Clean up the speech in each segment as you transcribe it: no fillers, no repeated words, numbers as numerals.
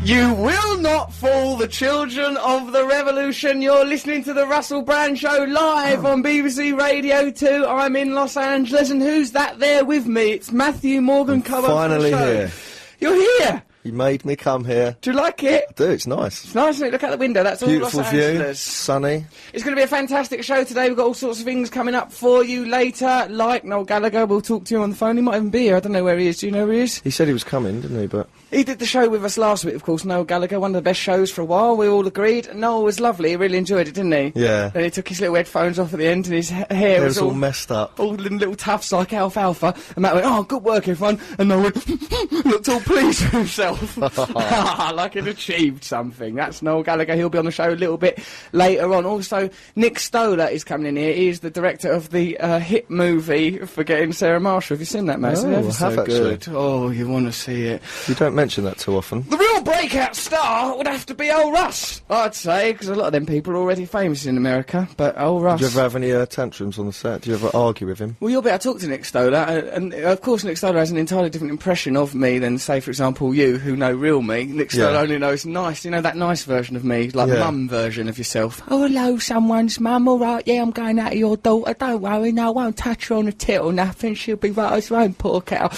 You will not fool the children of the revolution. You're listening to the Russell Brand Show live on BBC Radio 2. I'm in Los Angeles, and who's that there with me? It's Matthew Morgan. Come finally here. You're here. You made me come here. Do you like it? I do, it's nice. It's nice, isn't it? Look out the window, that's all Beautiful Los view, Angeles. sunny. It's going to be a fantastic show today. We've got all sorts of things coming up for you later, like Noel Gallagher. We'll talk to you on the phone. He might even be here. I don't know where he is. Do you know where he is? He said he was coming, didn't he? But he did the show with us last week, of course, Noel Gallagher, one of the best shows for a while. We all agreed. Noel was lovely. He really enjoyed it, didn't he? Yeah. Then he took his little headphones off at the end, and his hair was all messed up. All little tufts like alfalfa. And Matt went, "Oh, good work, everyone." And Noel went, looked all pleased with himself. Like he'd achieved something. That's Noel Gallagher. He'll be on the show a little bit later on. Also, Nick Stoller is coming in here. He's the director of the hit movie Forgetting Sarah Marshall. Have you seen that, Matt? No, I have good. Oh, you want to see it. You don't mention that too often. The real breakout star would have to be old Russ, I'd say, because a lot of them people are already famous in America, but old Russ... Do you ever have any tantrums on the set? Do you ever argue with him? Well, you'll be able to talk to Nick Stoller, and of course Nick Stoller has an entirely different impression of me than, say, for example, you, who know real me. Nick Stoller only knows nice, you know, that nice version of me, like mum version of yourself. "Oh, hello, someone's mum, all right, yeah, I'm going out of your daughter, don't worry, no, I won't touch her on a tit or nothing, she'll be right as her own, poor cow."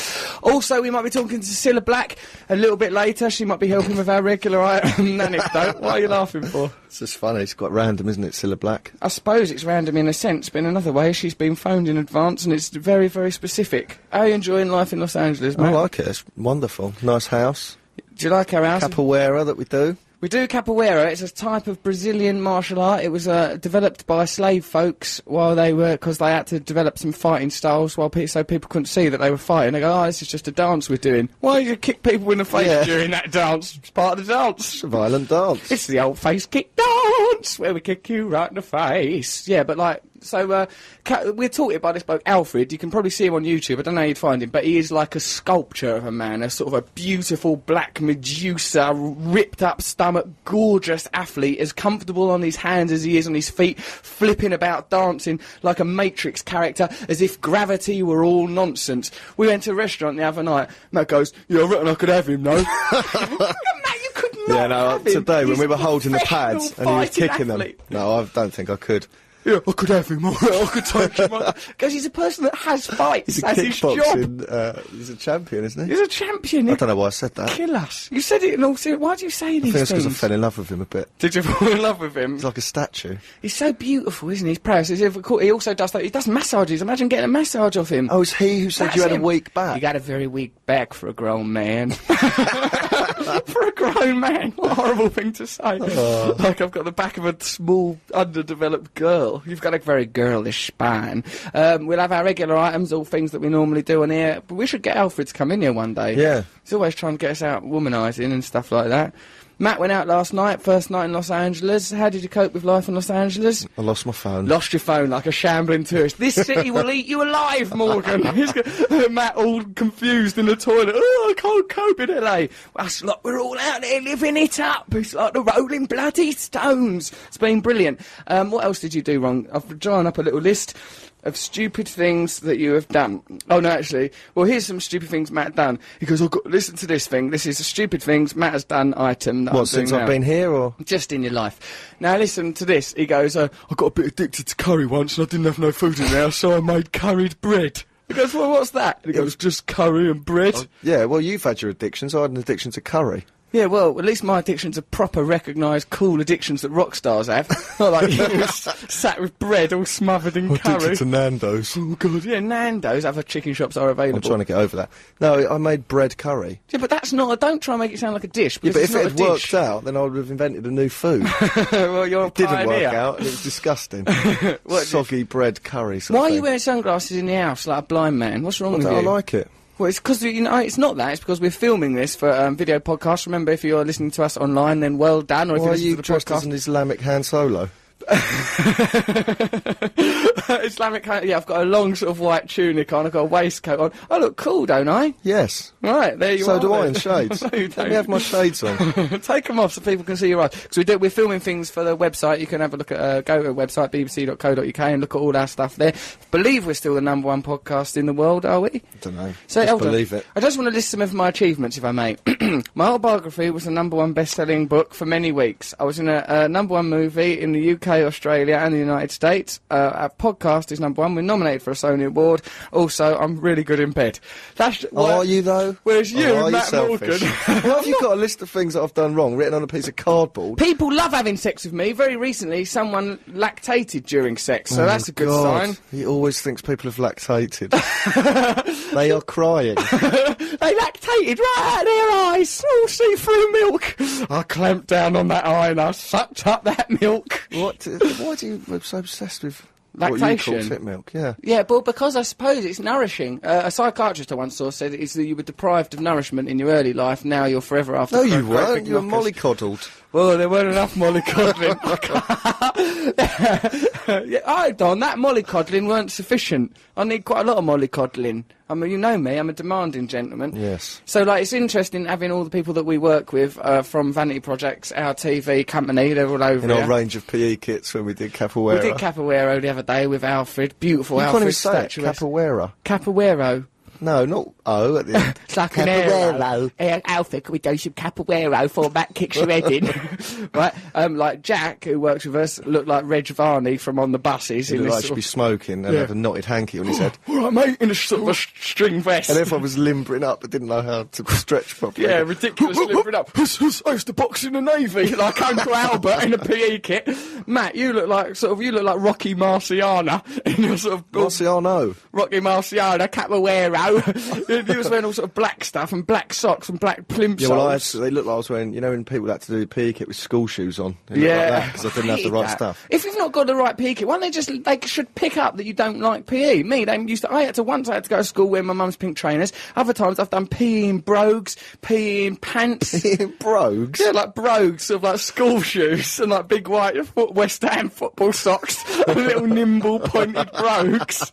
Also, we might be talking to Cilla Black a little bit later. She might be helping with our regular item anecdote. What are you laughing for? It's just funny, it's quite random, isn't it, Cilla Black? I suppose it's random in a sense, but in another way, she's been phoned in advance, and it's very, very specific. How are you enjoying life in Los Angeles, Matt? I like it, it's wonderful. Nice house. Do you like our house? Capoeira that we do. We do capoeira. It's a type of Brazilian martial art. It was developed by slave folks while they were, because they had to develop some fighting styles so people couldn't see that they were fighting. They go, "Oh, this is just a dance we're doing." Why do you kick people in the face during that dance? It's part of the dance. It's a violent dance. It's the old face kick dance, where we kick you right in the face. Yeah, but like... So, we're taught it by this bloke, Alfred. You can probably see him on YouTube. I don't know how you'd find him, but he is like a sculpture of a man, a sort of a beautiful black Medusa, ripped up stomach, gorgeous athlete, as comfortable on his hands as he is on his feet, flipping about, dancing like a Matrix character, as if gravity were all nonsense. We went to a restaurant the other night. Matt goes, "Yeah, I reckon I could have him, no?" Matt, you could not have him. Today when He's we were a holding the pads and he was kicking athlete. them. No, I don't think I could. "Yeah, I could have him. I could take him." Because he's a person that has fights. He's a That's his job. He's a champion, isn't he? He's a champion. I don't know why I said that. Kill us. You said it in all seriousness. Why do you say these I think it's things? because I fell in love with him a bit. Did you fall in love with him? He's like a statue. He's so beautiful, isn't he? He's proud. He also does that. He does massages. Imagine getting a massage off him. Oh, it's he who said you had a weak back? You got a very weak back for a grown man. For a grown man. What a horrible thing to say. Oh. Like I've got the back of a small, underdeveloped girl. You've got a very girlish spine. We'll have our regular items, all things that we normally do on here. But we should get Alfred to come in here one day. Yeah. He's always trying to get us out womanising and stuff like that. Matt went out last night, first night in Los Angeles. How did you cope with life in Los Angeles? I lost my phone. Lost your phone like a shambling tourist. This city will eat you alive, Morgan. Matt all confused in the toilet. "Oh, I can't cope in LA. That's like we're all out there living it up. It's like the Rolling Bloody Stones." It's been brilliant. What else did you do wrong? I've drawn up a little list of stupid things that you have done. Oh, no, actually. Well, here's some stupid things Matt done. He goes, listen to this thing. This is a stupid things Matt has done item that I'm doing since now. I've been here, or...? Just in your life. Now, listen to this. He goes, "I got a bit addicted to curry once and I didn't have no food in there, so I made curried bread." He goes, "Well, what's that?" And he goes, "Just curry and bread." Yeah, well, you've had your addictions. I had an addiction to curry. Yeah, well, at least my addictions are proper, recognised, cool addictions that rock stars have. Not like you sat with bread all smothered in curry. Addicted to Nando's. Oh, God, yeah, Nando's. Other chicken shops are available. I'm trying to get over that. No, I made bread curry. Yeah, but that's not... Don't try and make it sound like a dish. Yeah, but if it had worked out, then I would have invented a new food. Well, you're It didn't work out, and it was disgusting. Soggy bread curry sort Why of are thing. you wearing sunglasses in the house like a blind man? What's wrong with you? I like it. Well, it's because, you know, it's not that. It's because we're filming this for video podcast. Remember, if you're listening to us online, then well done. Or if Why are you you listen to the dressed as podcast... an Islamic Han Solo? Islamic, yeah, I've got a long sort of white tunic on, I've got a waistcoat on. I look cool, don't I? Yes. Right, there you are. So do I in shades. No, you don't. Let me have my shades on. Take them off so people can see your eyes. Because we're filming things for the website. You can have a look at, go to the website, bbc.co.uk, and look at all our stuff there. Believe we're still the #1 podcast in the world, are we? I don't know. So, just believe it. I just want to list some of my achievements, if I may. My autobiography was the #1 best-selling book for many weeks. I was in a #1 movie in the UK, Australia, and the United States. Our podcast is #1. We're nominated for a Sony Award. Also, I'm really good in bed. Are you, though? Whereas you, are Matt you Morgan... Why have you got a list of things that I've done wrong written on a piece of cardboard? People love having sex with me. Very recently, someone lactated during sex, so that's a good sign. He always thinks people have lactated. They are crying. They lactated right out of their eyes. Oh, see-through milk. I clamped down on that eye and I sucked up that milk. Why do you so obsessed with lactation? What you call tit milk, yeah. Yeah, but because I suppose it's nourishing. A psychiatrist I once saw said is that you were deprived of nourishment in your early life, now you're forever after. No, you weren't. You were mollycoddled. Well, there weren't enough mollycoddling. Yeah, Don, that mollycoddling weren't sufficient. I need quite a lot of mollycoddling. I mean, you know me, I'm a demanding gentleman. Yes. So, like, it's interesting having all the people that we work with from Vanity Projects, our TV company, they're all over in our range of PE kits when we did Capoeira. We did Capoeira the other day with Alfred. Beautiful you Alfred statuette. Capoeira. Capoeiro. No, not O at the end. It's like Capoeiro. Alfred, can we do some Capoeiro before Matt kicks your head in? Right? Like Jack, who works with us, looked like Reg Varney from On the Buses. He looked like he should be smoking and had a knotted hanky on his head. All right, mate, in a sort of a string vest. And everyone was limbering up but didn't know how to stretch properly. Yeah, ridiculous limbering up. I used to box in the Navy, like Uncle Albert in a PE kit. Matt, you look like Rocky Marciano in your sort of... Marciano. Rocky Marciano, Capoeiro. He was wearing all sort of black stuff and black socks and black plimp soles. Yeah, well, they looked like I was wearing, you know, when people had to do the PE kit with school shoes on. Yeah. Because I didn't have the right stuff. If you've not got the right PE kit, why don't they should pick up that you don't like PE? Me, I had to go to school wearing my mum's pink trainers. Other times I've done PE in brogues, PE in pants. PE in brogues? Yeah, like brogues, sort of like school shoes and like big white West Ham football socks and little nimble pointed brogues.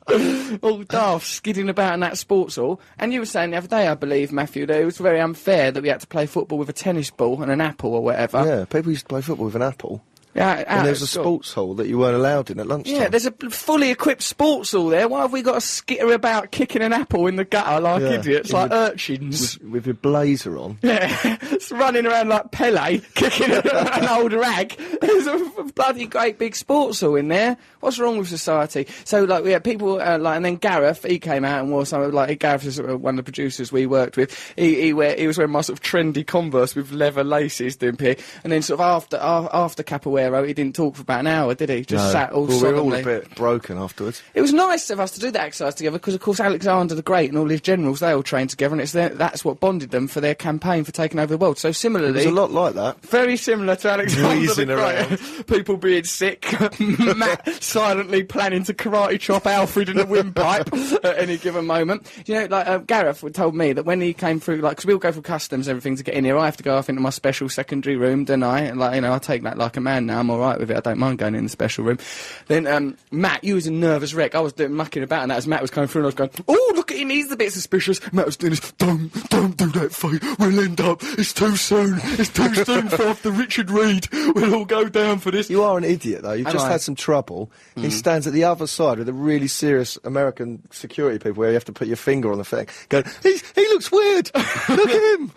All daft, skidding about in that sports hall. And you were saying the other day, I believe, Matthew, that it was very unfair that we had to play football with a tennis ball and an apple or whatever. Yeah, people used to play football with an apple. Yeah, and there's a sports hall that you weren't allowed in at lunchtime. Yeah, there's a fully equipped sports hall there. Why have we got to skitter about kicking an apple in the gutter like idiots, like urchins? With your blazer on. Yeah, it's running around like Pele, kicking an old rag. There's a bloody great big sports hall in there. What's wrong with society? So, like, we had people, and then Gareth, he came out and wore some, like, Gareth is one of the producers we worked with. He was wearing my sort of trendy Converse with leather laces doing PE. And then sort of after Capoeira, he didn't talk for about an hour, did he? Just sat all solemnly. We were all a bit broken afterwards. It was nice of us to do that exercise together because, of course, Alexander the Great and all his generals, they all trained together, and that's what bonded them for their campaign for taking over the world. So similarly... It was a lot like that. Very similar to Alexander the Great. Around. People being sick, Matt silently planning to karate chop Alfred in a windpipe at any given moment. You know, like, Gareth told me that when he came through, like, because we'll go through customs and everything to get in here, I have to go off into my special secondary room, don't I? And, like, you know, I take that like a man now, I'm alright with it, I don't mind going in the special room. Then, Matt, you was a nervous wreck. I was mucking about and that as Matt was coming through and I was going, oh, look at him, he's a bit suspicious. Matt was doing this, don't do that, Faye, we'll end up, it's too soon for after Richard Reed, we'll all go down for this. You are an idiot, though. You've just had some trouble. He stands at the other side with the really serious American security people where you have to put your finger on the thing. Going, he looks weird. Look at him.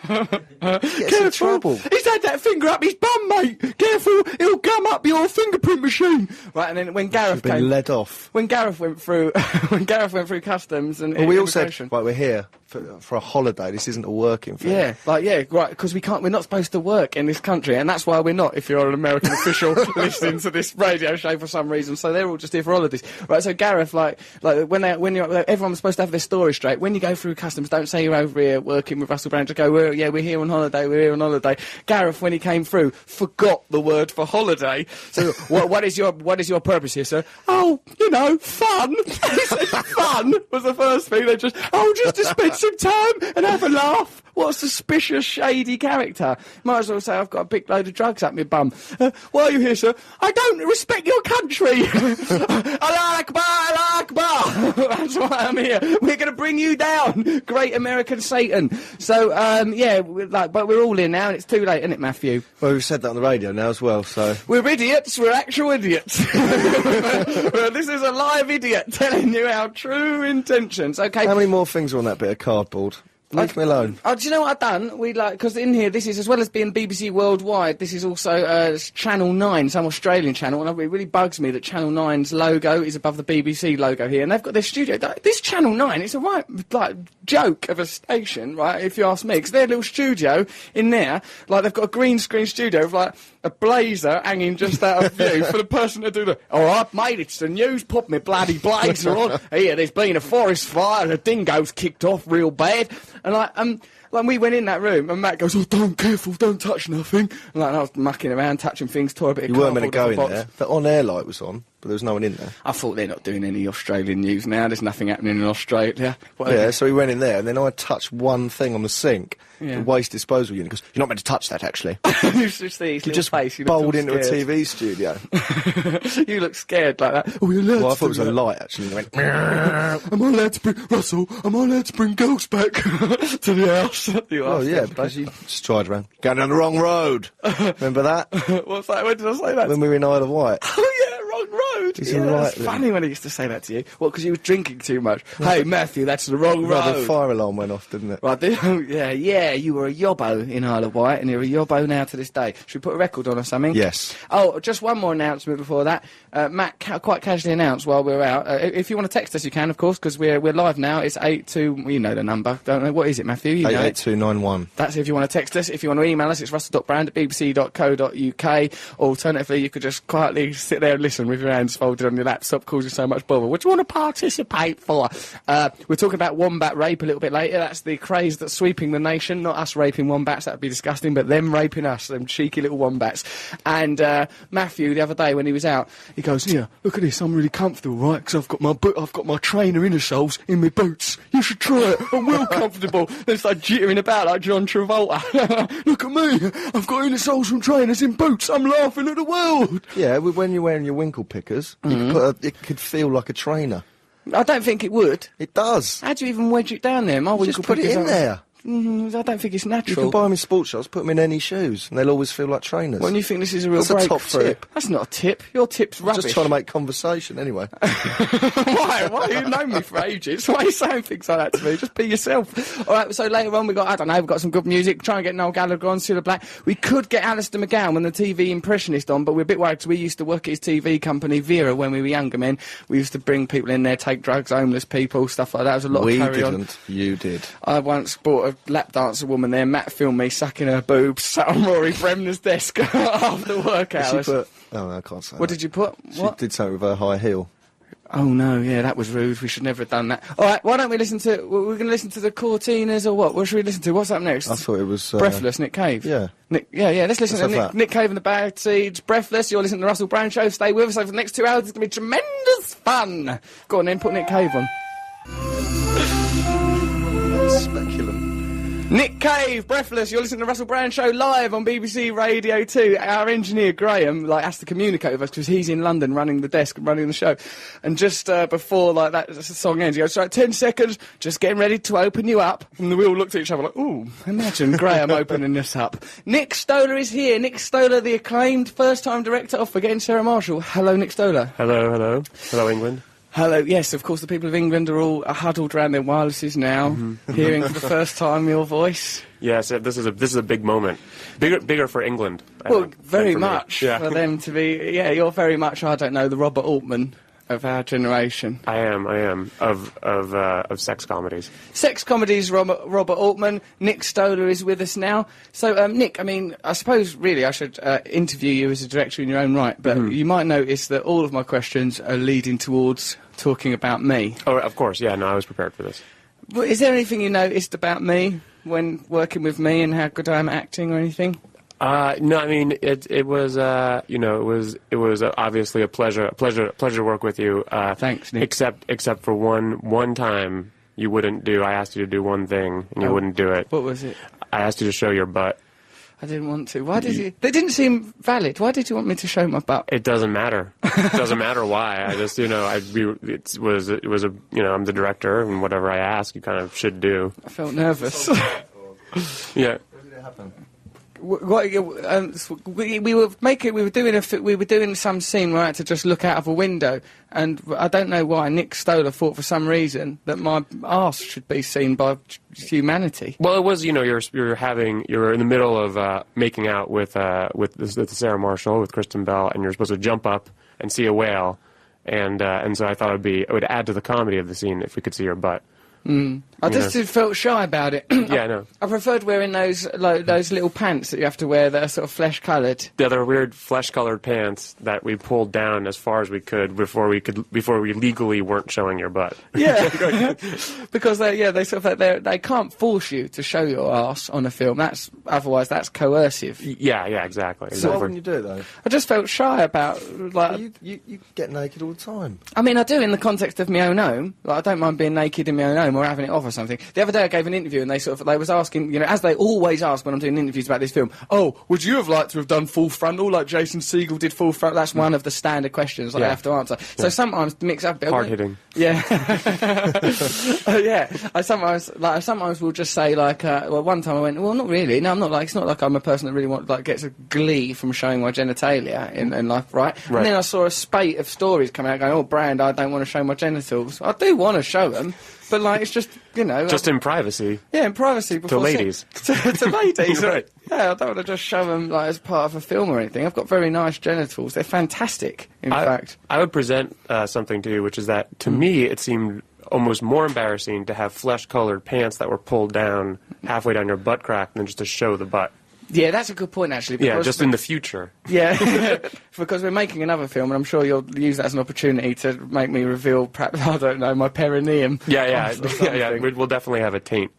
Get in trouble. He's had that finger up his bum, mate. Careful, he'll gum up your fingerprint machine. Right, and then when Gareth been led off. When Gareth went through, customs and we all said, right, we're here for a holiday. This isn't a working thing. Yeah, right, because we're not supposed to work in this country, and that's why we're not. If you're an American official listening to this radio show for some reason, so they're all just here for holidays, right? So Gareth, like when everyone's supposed to have their story straight. When you go through customs, don't say you're over here working with Russell Brand. Just go, we're here on holiday. We're here on holiday. Gareth, when he came through, forgot the word for holiday. So what is your purpose here, sir? Oh, you know, fun. He said fun was the first thing. They just to spend some time and have a laugh. What a suspicious, shady character. Might as well say I've got a big load of drugs up my bum. Why are you here, sir? I don't respect your country. Allah Akbar, Allah Akbar. That's why I'm here. We're going to bring you down, great American Satan. So, but we're all in now, and it's too late, isn't it, Matthew? Well, we've said that on the radio now as well, so... We're idiots. We're actual idiots. Well, this is a live idiot telling you our true intentions. Okay. How many more things are on that bit of cardboard? Leave me alone. Do you know what I've done? Because in here, this is, as well as being BBC Worldwide, this is also Channel 9, some Australian channel, and it really bugs me that Channel 9's logo is above the BBC logo here, and they've got their studio. This Channel 9, it's a right, joke of a station, right, if you ask me, because their little studio in there, they've got a green screen studio with, a blazer hanging just out of view for the person to do the, all right, mate, it's the news, put me bloody blazer on. Here, there's been a forest fire, the dingo's kicked off real bad. And we went in that room, and Matt goes, oh, careful, don't touch nothing. And I was mucking around, touching things, tore a bit of cardboard. You weren't meant to go in box. there. The on-air light was on, but there was no one in there. I thought they're not doing any Australian news now. There's nothing happening in Australia. Yeah, so we went in there, and then I touched one thing on the sink, the waste disposal unit, because you're not meant to touch that, actually. You just bowled into a TV studio. You look scared like that. Oh, you're allowed I thought it was a light, actually. And went, am I allowed to bring girls back to the house? Oh, yeah, but you just tried around. Going down the wrong road. Remember that? What's that? When did I say that? When we were in Isle of Wight. Oh, yeah, wrong road. It's funny when he used to say that to you. Well, because you were drinking too much. Hey, Matthew, that's the wrong road. The fire alarm went off, didn't it? Right, yeah, you were a yobbo in Isle of Wight, and you're a yobbo now to this day. Should we put a record on or something? Yes. Oh, just one more announcement before that. Matt quite casually announced while we were out. If you want to text us, you can, of course, because we're live now. It's 82... You know the number, don't know. What is it, Matthew? 88291. That's if you want to text us. If you want to email us, it's russell.brand@bbc.co.uk. Alternatively, you could just quietly sit there and listen with your hands folded on your laptop, causing so much bother. What do you want to participate for? We're talking about wombat rape a little bit later. That's the craze that's sweeping the nation. Not us raping wombats, that would be disgusting, but them raping us, them cheeky little wombats. And Matthew, the other day when he was out, he goes, yeah, look at this, I'm really comfortable, right? Because I've got my trainer inner soles in my boots. You should try it. I'm real comfortable. Then start jittering about like John Travolta. Look at me. I've got inner soles from trainers in boots. I'm laughing at the world. Yeah, when you're wearing your winkle pickers, it could feel like a trainer. I don't think it would. It does. How do you even wedge it down there? My winkle just put it in there. I don't think it's natural. You can buy them in sports shops, put them in any shoes, and they'll always feel like trainers. When you think this is a real That's a top tip. That's not a tip. Your tip's rubbish. I'm just trying to make conversation, anyway. Why? You've known me for ages. Why are you saying things like that to me? Just be yourself. All right, so later on we've got some good music. Try and get Noel Gallagher on, Cilla Black. We could get Alistair McGowan when the TV Impressionist on, but we're a bit worried because we used to work at his TV company, Vera, when we were younger men. We used to bring people in there, take drugs, homeless people, stuff like that. It was a lot of carry on. We didn't. You did. I once bought a lap dancer woman there. Matt filmed me sucking her boobs, sat on Rory Bremner's desk after work hours. I can't say What did you put? She did something with her high heel. Oh no, yeah, that was rude. We should never have done that. All right, why don't we listen to... We're going to listen to the Cortinas or what? What should we listen to? What's up next? I thought it was... Breathless, Nick Cave. Yeah. Let's listen to Nick Cave and the Bad Seeds. Breathless, you're listening to the Russell Brand Show. Stay with us over the next 2 hours. It's going to be tremendous fun. Go on then, put Nick Cave on. Speculum. Nick Cave, Breathless, you're listening to the Russell Brand Show live on BBC Radio 2. Our engineer, Graham, has to communicate with us because he's in London running the desk and running the show. And just before, that song ends, he goes, right, 10 seconds, just getting ready to open you up. And we all looked at each other like, ooh, imagine Graham opening us up. Nick Stoller is here. Nick Stoller, the acclaimed first-time director of Forgetting Sarah Marshall. Hello, Nick Stoller. Hello. Hello, England. Hello, yes, of course, the people of England are all huddled around their wirelesses now, hearing for the first time your voice. Yes, this is a big moment. Bigger for England. Well, very much for them to be... Yeah, you're very much, I don't know, the Robert Altman of our generation. I am. Of sex comedies. Sex comedies, Robert Altman. Nick Stoller is with us now. So, Nick, I suppose, really, I should interview you as a director in your own right, but you might notice that all of my questions are leading towards talking about me. Oh, of course, yeah, no, I was prepared for this. Well, is there anything you noticed about me when working with me and how good I am at acting or anything? No, I mean it was obviously a pleasure to work with you. Thanks, Nick. Except for one time you wouldn't do. I asked you to do one thing, and you wouldn't do it. What was it? I asked you to show your butt. I didn't want to. Why did you? They didn't seem valid. Why did you want me to show my butt? It doesn't matter. It doesn't matter why. I just, it was a, I'm the director, and whatever I ask, you kind of should do. I felt nervous. Yeah. When did it happen? We were doing some scene where I had to just look out of a window, and I don't know why Nick Stoller thought for some reason that my arse should be seen by humanity. Well, it was, you're in the middle of making out with Sarah Marshall, with Kristen Bell, and you're supposed to jump up and see a whale, and so I thought it would add to the comedy of the scene if we could see your butt. I just felt shy about it. Yeah, I know. I preferred wearing those little pants that you have to wear that are sort of flesh-coloured. The other weird flesh-colored pants that we pulled down as far as we could before we legally weren't showing your butt. Yeah, because they can't force you to show your arse on a film. Otherwise that's coercive. Yeah, exactly. So why wouldn't you do it though? I just felt shy about You get naked all the time. I mean, I do in the context of my own home. Like, I don't mind being naked in my own home or having it off or something. The other day I gave an interview and they was asking, as they always ask when I'm doing interviews about this film, oh, would you have liked to have done full frontal like Jason Segel did full frontal? That's one of the standard questions I have to answer. So sometimes to mix up a bit. Hard hitting. Yeah. Yeah. I sometimes will just say one time I went, well, not really. No, I'm not it's not like I'm a person that really gets a glee from showing my genitalia in life, right? And then I saw a spate of stories come out going, oh, Brand, I don't want to show my genitals. I do want to show them. But, it's just, Just in privacy. Yeah, in privacy. Before to ladies. To ladies, right. Yeah, I don't want to just show them, as part of a film or anything. I've got very nice genitals. They're fantastic, in fact. I would present something to you, which is that, to me, it seemed almost more embarrassing to have flesh-colored pants that were pulled down halfway down your butt crack than just to show the butt. Yeah, that's a good point, actually. Yeah, just in the future. Yeah, because we're making another film, and I'm sure you'll use that as an opportunity to make me reveal, perhaps, I don't know, my perineum. Yeah. We'll definitely have a taint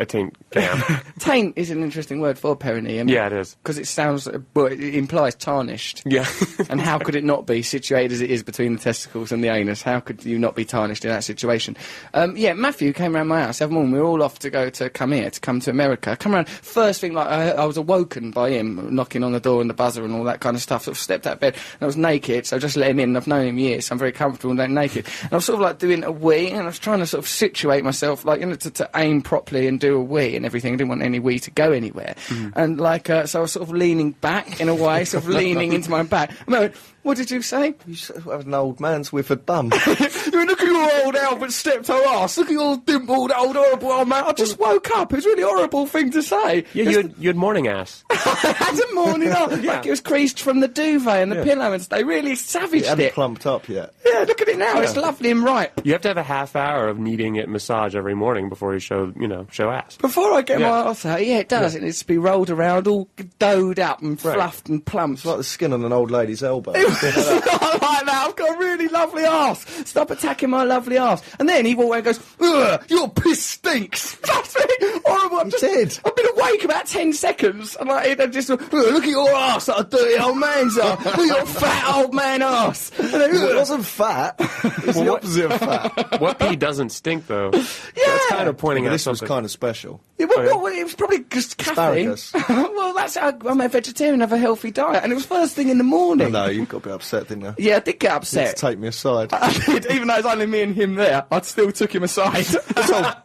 cam. Taint is an interesting word for perineum. Yeah, it is. Because it implies tarnished. Yeah. And how could it not be, situated as it is between the testicles and the anus? How could you not be tarnished in that situation? Matthew came around my house the other morning. We were all off to come to America. Come around, first thing, I was awoken by him knocking on the door and the buzzer and all that kind of stuff. Sort of stepped out of bed and I was naked, so I just let him in. I've known him years, so I'm very comfortable and naked. And I was sort of doing a wee, and I was trying to sort of situate myself, to aim properly and do a wee and everything. I didn't want any wee to go anywhere. And so I was sort of leaning back in a way, sort of leaning into my back. And I went, what did you say? You have an old man's withered bum. Look at your old Albert Steptoe arse. Look at your dimpled old horrible old man. I just woke up. It was a really horrible thing to say. Yeah, you had morning ass. I had a morning ass. Like it was creased from the duvet and the pillow, and they really savaged it. Hadn't plumped up yet. Yeah, look at it now. It's lovely and ripe. You have to have a half hour of needing it massaged every morning before you show ass. Before I get my arse out, it does. It needs to be rolled around, all doughed up and fluffed and plump. It's like the skin on an old lady's elbow. I like that. I've got a really lovely arse. Stop attacking my lovely arse. And then he walked away and goes, ugh, your piss stinks. That's really horrible. I've been awake about 10 seconds. And I just, look at your arse, that dirty old man's arse. Look at your fat old man arse. It wasn't fat. It's the opposite of fat. What pee doesn't stink, though? Yeah. That's kind of pointing out this something. was kind of special. Yeah, well, it was probably just caffeine. Well, I'm a vegetarian, have a healthy diet. And it was first thing in the morning. No, you got a bit upset, didn't you? Yeah, I did get upset. To take me aside. I did, even though it was only me and him there, I still took him aside.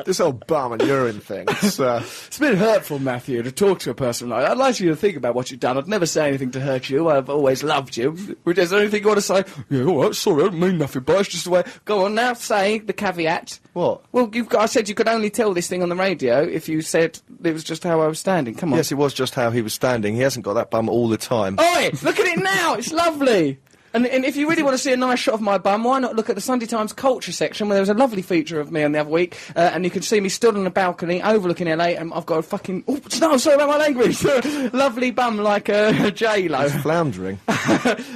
this whole bum and urine thing. It's a bit hurtful, Matthew, to talk to a person like that. I'd like you to think about what you've done. I'd never say anything to hurt you. I've always loved you. Is there anything you want to say? Yeah, all right, sorry, I don't mean nothing, but it's just the way. Go on now, say the caveat. What? Well, I said you could only tell this thing on the radio if you said it was just how I was standing. Come on. Yes, it was just how he was standing. He hasn't got that bum all the time. Oi, look at it now. It's lovely. And if you really want to see a nice shot of my bum, why not look at the Sunday Times culture section where there was a lovely feature of me on the other week, and you can see me stood on a balcony overlooking LA, and I've got a fucking... Oh, no, sorry about my language. Lovely bum like a J-Lo. He's floundering.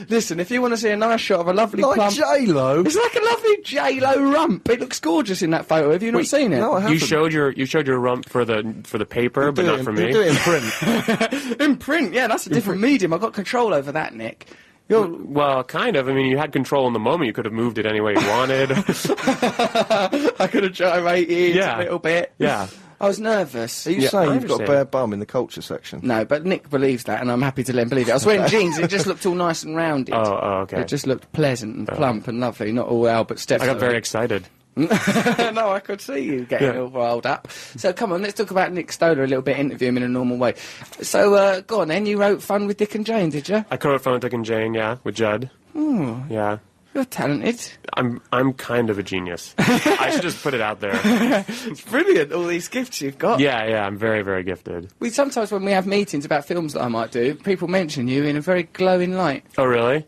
Listen, if you want to see a nice shot of a lovely like plump... J-Lo? It's like a lovely J-Lo rump. It looks gorgeous in that photo. Have you not seen it? No, I haven't. You showed your rump for the paper, but not for me. Do it in print. In print, yeah, that's a different medium. I've got control over that, Nick. Well, kind of. I mean, you had control in the moment. You could have moved it any way you wanted. I could have gyrated a little bit. Yeah. I was nervous. Are you saying you've got a bare bum in the culture section? No, but Nick believes that, and I'm happy to let him believe it. I was wearing jeans, it just looked all nice and rounded. Oh, okay. It just looked pleasant and plump and lovely, not all Albert Stepford. I got very excited. No, I could see you getting all riled up. So come on, let's talk about Nick Stoller a little bit, interview him in a normal way. So go on then, you wrote Fun with Dick and Jane, did you? I co-wrote Fun with Dick and Jane, with Judd. Oh. Yeah. You're talented. I'm kind of a genius. I should just put it out there. It's brilliant, all these gifts you've got. Yeah, I'm very, very gifted. Sometimes when we have meetings about films that I might do, people mention you in a very glowing light. Oh, really?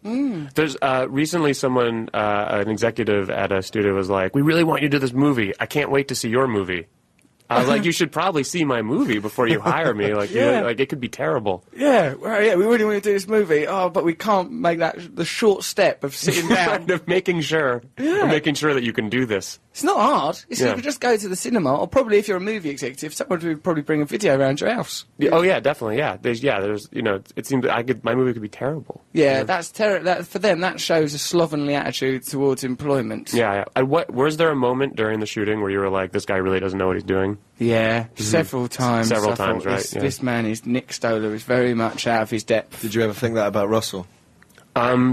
There's recently someone, an executive at a studio was like, "We really want you to do this movie. I can't wait to see your movie." I was like, you should probably see my movie before you hire me. Like, it could be terrible. Yeah, well, we really want to do this movie. Oh, but we can't make that the short step of sitting down. of making sure that you can do this. It's not hard. You could just go to the cinema, or probably if you're a movie executive, someone would probably bring a video around your house. Yeah, oh yeah, definitely. Yeah, there's it seems that my movie could be terrible. Yeah, that's terrible. For them, that shows a slovenly attitude towards employment. Yeah. Was there a moment during the shooting where you were like, this guy really doesn't know what he's doing? Yeah, several times. Several times, right? This man is Nick Stoller is very much out of his depth. Did you ever think that about Russell?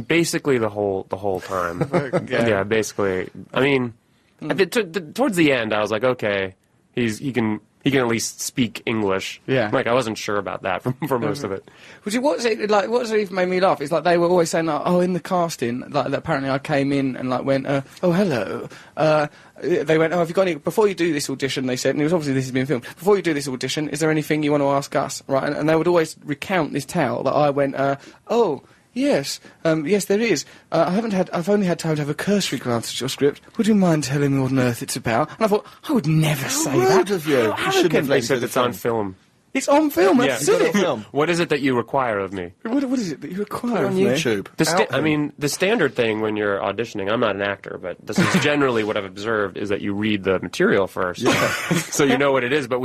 Basically the whole time. Yeah, basically. I mean, towards the end, I was like, okay, he can at least speak English. Yeah. Like, I wasn't sure about that for most of it. What's it even made me laugh? It's like they were always saying, like, oh, in the casting, like, that apparently I came in and, like, went, oh, hello. They went, oh, have you got any, before you do this audition, they said, and it was obviously this has been filmed, before you do this audition, is there anything you want to ask us? Right? And they would always recount this tale that I went, oh, yes, yes, there is. I've only had time to have a cursory glance at your script. Would you mind telling me what on earth it's about? And I thought, I would never say that. Of you. How You shouldn't have They said it's on film. It's on film. That's it. Film. What is it that you require of me? What is it that you require On of me? YouTube. The standard thing when you're auditioning, I'm not an actor, but this is generally what I've observed, is that you read the material first. Yeah. So you know what it is, but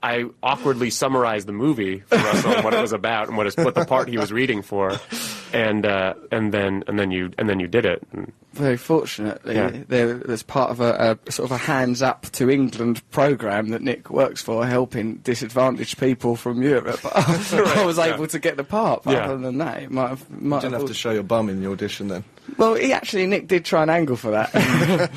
I awkwardly summarized the movie for Russell and what it was about and what the part he was reading for, and then you did it. Very fortunately, there's part of a sort of a Hands Up to England programme that Nick works for, helping disadvantaged people from Europe. I was able to get the part, but other than that, it might have... You didn't have to show your bum in the audition then. Well, Nick did try and angle for that.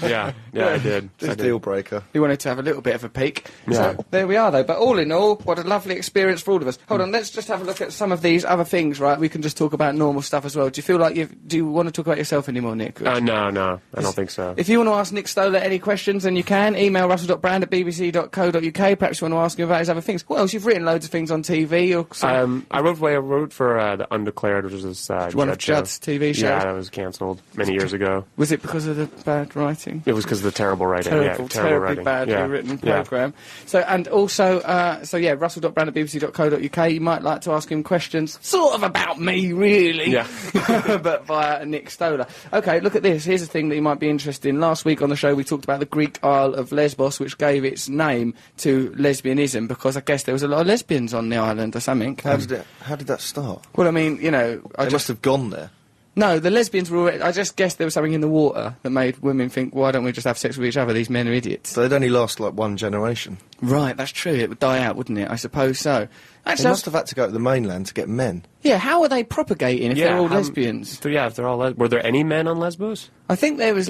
yeah, I did. It's a deal breaker. He wanted to have a little bit of a peek. Yeah. So there we are, though. But all in all, what a lovely experience for all of us. Hold on, let's just have a look at some of these other things, right? We can just talk about normal stuff as well. Do you feel like do you want to talk about yourself anymore, Nick? No, I don't think so. If you want to ask Nick Stoller any questions, then you can. Email russell.brand@bbc.co.uk. Perhaps you want to ask him about his other things. What else? You've written loads of things on TV or something. I wrote for The Undeclared, which was this one of Judd's TV shows. Yeah, that was cancelled many years ago. Was it because of the bad writing? It was because of the terrible writing. Terribly writing. badly written programme. So, and also, russell.brand@bbc.co.uk. You might like to ask him questions, sort of about me, really. Yeah. But via Nick Stoller. Okay, look at this. Here's a thing that you might be interested in. Last week on the show, we talked about the Greek Isle of Lesbos, which gave its name to lesbianism because I guess there was a lot of lesbians on the island or something. How did that start? Well, I mean, They must have gone there. No, the lesbians were already... I just guessed there was something in the water that made women think, why don't we just have sex with each other? These men are idiots. So they'd only last, like, one generation. Right, that's true. It would die out, wouldn't it? I suppose so. Actually, They must have had to go to the mainland to get men. Yeah, how are they propagating if they're all lesbians? If they're all were there any men on Lesbos? I think there was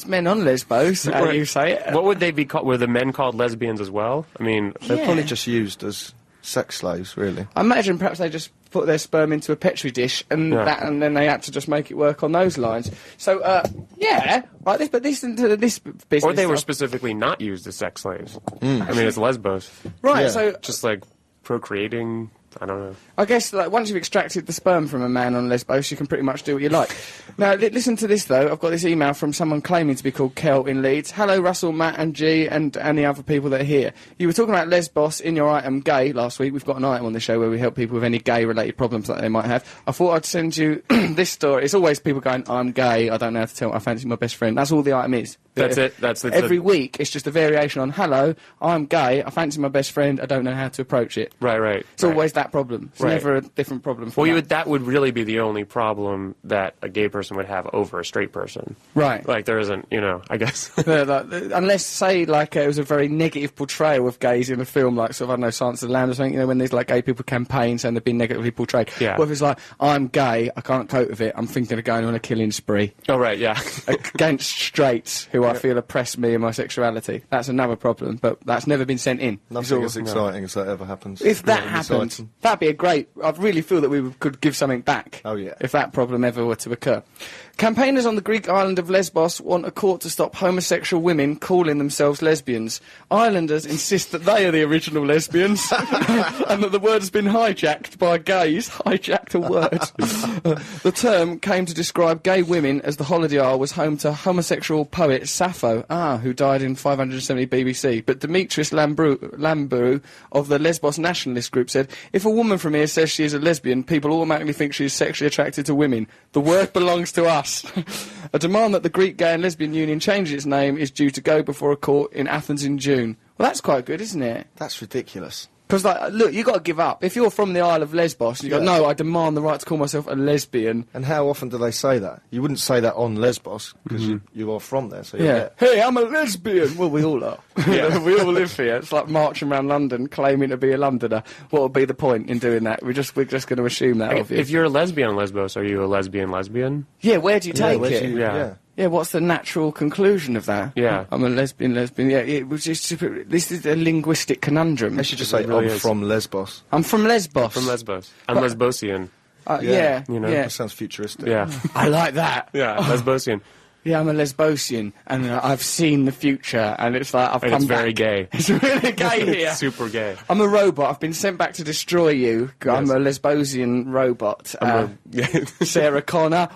men on Lesbos, how you say it. What would they be called? Were the men called lesbians as well? I mean... They're probably just used as sex slaves, really. I imagine perhaps they just put their sperm into a petri dish and then they had to just make it work on those lines. So, right, but this business... Or they were specifically not used as sex slaves. I mean, it's Lesbos. Right, so... Just, like, procreating... I don't know. I guess once you've extracted the sperm from a man on Lesbos, you can pretty much do what you like. Now, listen to this, though. I've got this email from someone claiming to be called Kel in Leeds. Hello, Russell, Matt and G and the other people that are here. You were talking about Lesbos in your item gay last week. We've got an item on the show where we help people with any gay-related problems that they might have. I thought I'd send you this story. It's always people going, I'm gay, I don't know how to tell, I fancy my best friend. That's all the item is. That's it. That's every week. It's just a variation on "Hello, I'm gay. I fancy my best friend. I don't know how to approach it." Right. It's always that problem. It's never a different problem. That would really be the only problem that a gay person would have over a straight person. Right. Like there isn't, I guess. Unless, say, like it was a very negative portrayal of gays in a film, like sort of, I don't know, Silence of the Lambs or something. When there's like gay people campaign saying they've been negatively portrayed. Yeah. Well, if it's like, I'm gay, I can't cope with it. I'm thinking of going on a killing spree. Oh right, yeah. Against straights who I feel oppress me and my sexuality. That's another problem, but that's never been sent in. Nothing as exciting as that ever happens. If that happens, that'd be a great... I really feel that we could give something back. Oh, yeah. If that problem ever were to occur. Campaigners on the Greek island of Lesbos want a court to stop homosexual women calling themselves lesbians. Islanders insist that they are the original lesbians and that the word has been hijacked by gays. Hijacked a word. The term came to describe gay women as the holiday isle was home to homosexual poet Sappho, who died in 570 BBC. But Demetrius Lambrou of the Lesbos nationalist group said, if a woman from here says she is a lesbian, people automatically think she is sexually attracted to women. The word belongs to us. A demand that the Greek Gay and Lesbian Union change its name is due to go before a court in Athens in June. Well, that's quite good, isn't it? That's ridiculous. Because, like, look, you've got to give up. If you're from the Isle of Lesbos, you go, no, I demand the right to call myself a lesbian. And how often do they say that? You wouldn't say that on Lesbos, because you are from there. So Hey, I'm a lesbian. Well, we all are. We all live here. It's like marching around London, claiming to be a Londoner. What would be the point in doing that? We're just going to assume that of you. If you're a lesbian on Lesbos, are you a lesbian? Yeah, where do you take it? Yeah, what's the natural conclusion of that? Yeah. I'm a lesbian. Yeah, it was just, this is a linguistic conundrum. They should just say, I'm from Lesbos. I'm from Lesbos. From Lesbos. I'm Lesbosian. That sounds futuristic. Yeah. I like that. Yeah, Lesbosian. Yeah, I'm a Lesbosian, and I've seen the future, and it's like I've come it's back. Very gay. It's really gay here. It's super gay. I'm a robot. I've been sent back to destroy you. I'm a Lesbosian robot. Sarah Connor.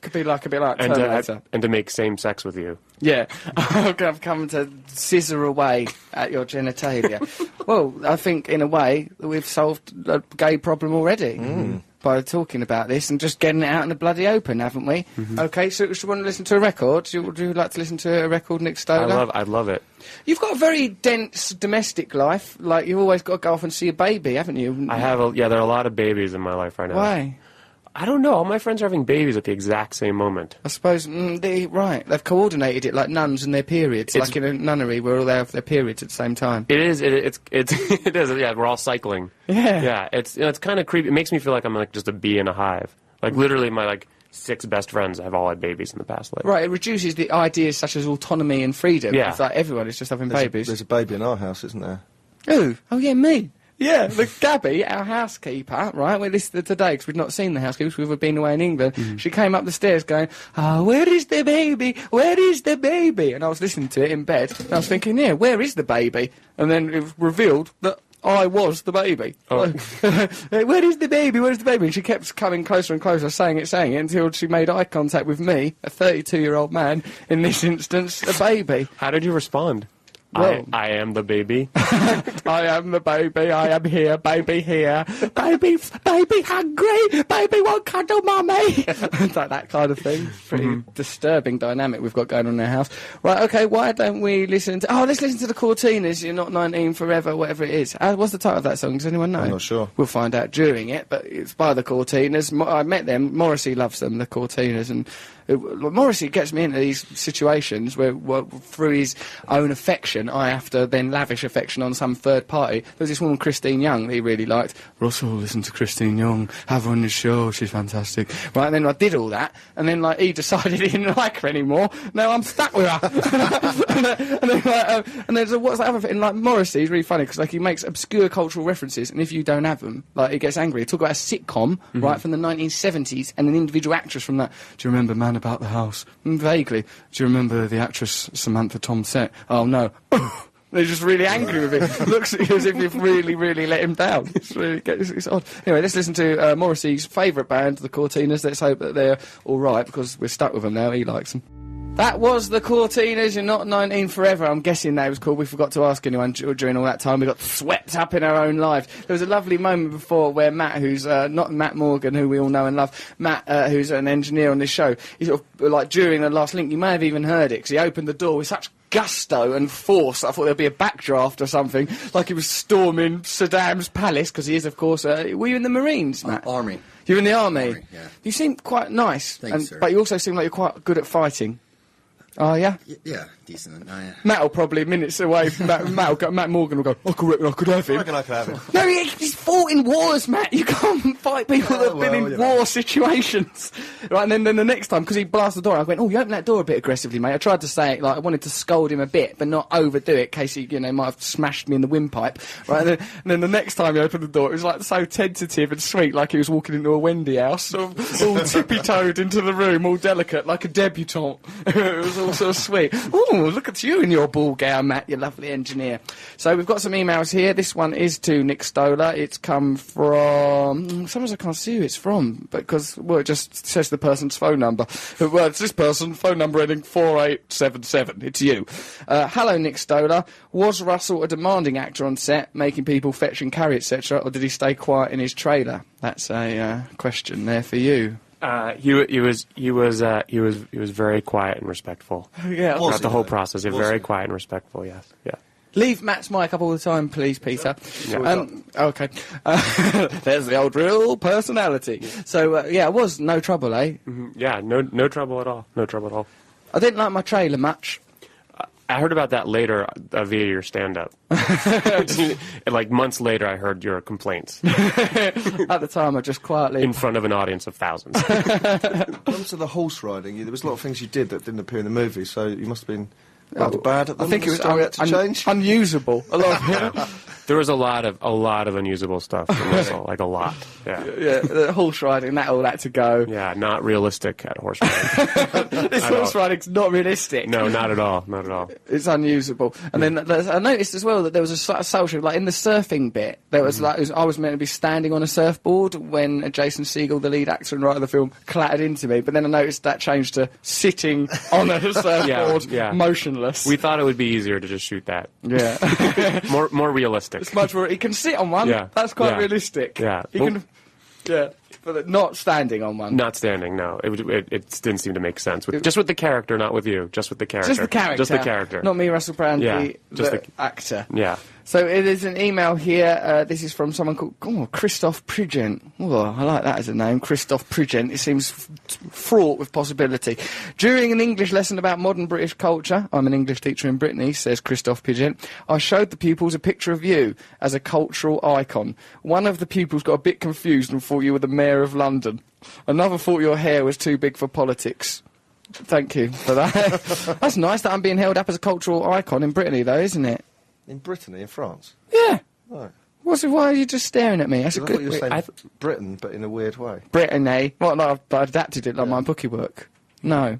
Could be like a bit like Terminator. And to make same sex with you. Yeah, I've come to scissor away at your genitalia. Well, I think in a way we've solved a gay problem already. By talking about this and just getting it out in the bloody open, haven't we? Okay, so do you want to listen to a record? Would you like to listen to a record, Nick Stoller? I love it. You've got a very dense domestic life. Like, you've always got to go off and see a baby, haven't you? I have, there are a lot of babies in my life right now. Why? I don't know. All my friends are having babies at the exact same moment. I suppose, they've coordinated it like nuns and their periods, like in a nunnery where all they have their periods at the same time. It is, it is, yeah, we're all cycling. Yeah. Yeah, it's kind of creepy. It makes me feel like I'm like just a bee in a hive. Like literally my 6 best friends have all had babies in the past life. Right, it reduces the ideas such as autonomy and freedom. Yeah. It's like everyone is just having babies. There's a baby in our house, isn't there? Who? Oh yeah, me. Yeah, Gabby, our housekeeper, right, we listened today because we'd not seen the housekeeper because we've been away in England. She came up the stairs going, where is the baby? Where is the baby? And I was listening to it in bed, and I was thinking, where is the baby? And then it was revealed that I was the baby. Oh. Where is the baby? Where is the baby? And she kept coming closer and closer, saying it, until she made eye contact with me, a 32-year-old man, in this instance, a baby. How did you respond? Well, I am the baby. I am the baby. I am here. Baby here. Baby hungry. Baby want cuddle, mummy. Like that kind of thing. Pretty disturbing dynamic we've got going on in our house. Right, okay, why don't we listen to... let's listen to the Cortinas, You're Not 19 Forever, whatever it is. What's the title of that song? Does anyone know? I'm not sure. We'll find out during it, but it's by the Cortinas. I met them. Morrissey loves them, the Cortinas, and... Morrissey gets me into these situations where, through his own affection, I have to then lavish affection on some third party. There's this woman, Christine Young, that he really liked. Russell, listen to Christine Young, have her on the show, she's fantastic. Right, and then I did all that, and then, he decided he didn't like her anymore. Now I'm stuck with her. and then, what's that other thing? Morrissey's really funny, because, he makes obscure cultural references, and if you don't have them, he gets angry. He talk about a sitcom, right, from the 1970s, and an individual actress from that. Do you remember Man About the House? Vaguely. Do you remember the actress Samantha Tomset? Oh, no. They're just really angry with it. Looks as if you've really, really let him down. It's odd. Anyway, let's listen to Morrissey's favourite band, the Cortinas. Let's hope that they're all right, because we're stuck with them now. He likes them. That was the Cortinas. You're not 19 forever. I'm guessing that was called. We forgot to ask anyone during all that time. We got swept up in our own lives. There was a lovely moment before where Matt, who's not Matt Morgan, who we all know and love, Matt, who's an engineer on this show, he sort of, like, during the last link, you may have even heard it, because he opened the door with such gusto and force. I thought there'd be a backdraft or something, like he was storming Saddam's palace, because he is, of course, were you in the Marines, Matt? Army. You're in the army? Yeah. You seem quite nice, Thanks, sir. But you also seem like you're quite good at fighting. Oh, yeah? Yeah, decent. Matt will probably, minutes away from Matt Morgan will go, I reckon I could have him. I reckon I could have him. No, he's fought in wars, Matt. You can't fight people that have been in war situations. Right, and then the next time, because he blasted the door, I went, oh, you opened that door a bit aggressively, mate. I tried to say it, like, I wanted to scold him a bit, but not overdo it, in case he, might have smashed me in the windpipe. Right, and then the next time he opened the door, it was, like, so tentative and sweet, like he was walking into a Wendy house, sort of all tippy-toed into the room, all delicate, like a debutante. It was all so sweet. Oh, look at you in your ball gown, Matt, you lovely engineer. So we've got some emails here. This one is to Nick Stoller. It's come from... Sometimes I can't see who it's from, because, well, it just says the person's phone number. Well, it's this person, phone number ending 4877. It's you. Hello, Nick Stoller. Was Russell a demanding actor on set, making people fetch and carry, etc., or did he stay quiet in his trailer? That's a question there for you. He was very quiet and respectful. Yeah, throughout the whole process. Very quiet and respectful. Yes, yeah. Leave Matt's mic up all the time, please, Peter. Yeah. Okay. There's the old real personality. So it was no trouble, eh? Mm-hmm. Yeah, no trouble at all. No trouble at all. I didn't like my trailer much. I heard about that later via your stand-up. Like months later, I heard your complaints. At the time, I just quietly... In front of an audience of thousands. When it comes to the horse riding, there was a lot of things you did that didn't appear in the movie, so you must have been rather bad at them. I think it was unusable. A lot of it. There was a lot of unusable stuff in Russell, like a lot. Yeah. Yeah, the horse riding, all that to go. Yeah, not realistic at horse riding. This horse riding's not realistic. No, not at all. Not at all. It's unusable. And then I noticed as well that there was a social, like in the surfing bit, there was I was meant to be standing on a surfboard when Jason Segel, the lead actor and writer of the film, clattered into me. But then I noticed that changed to sitting on a surfboard, motionless. We thought it would be easier to just shoot that. Yeah. more realistic. It's much more. He can sit on one. Yeah. That's quite realistic. Yeah. He can. Yeah. But not standing on one. Not standing. No. It didn't seem to make sense. Just with the character, not with you. Just with the character. Just the character. Just the character. Not me, Russell Brand, the actor. Yeah. So it is an email here. This is from someone called Christoph Prigent. Oh, I like that as a name, Christoph Prigent. It seems fraught with possibility. During an English lesson about modern British culture, I'm an English teacher in Brittany, says Christoph Prigent, I showed the pupils a picture of you as a cultural icon. One of the pupils got a bit confused and thought you were the Mayor of London. Another thought your hair was too big for politics. Thank you for that. That's nice that I'm being held up as a cultural icon in Brittany, though, isn't it? In Brittany, in France? Yeah. Right. Why are you just staring at me? That's a good... You were saying Britain, but in a weird way. Brittany. Well, no, I adapted it like my bookie work. No.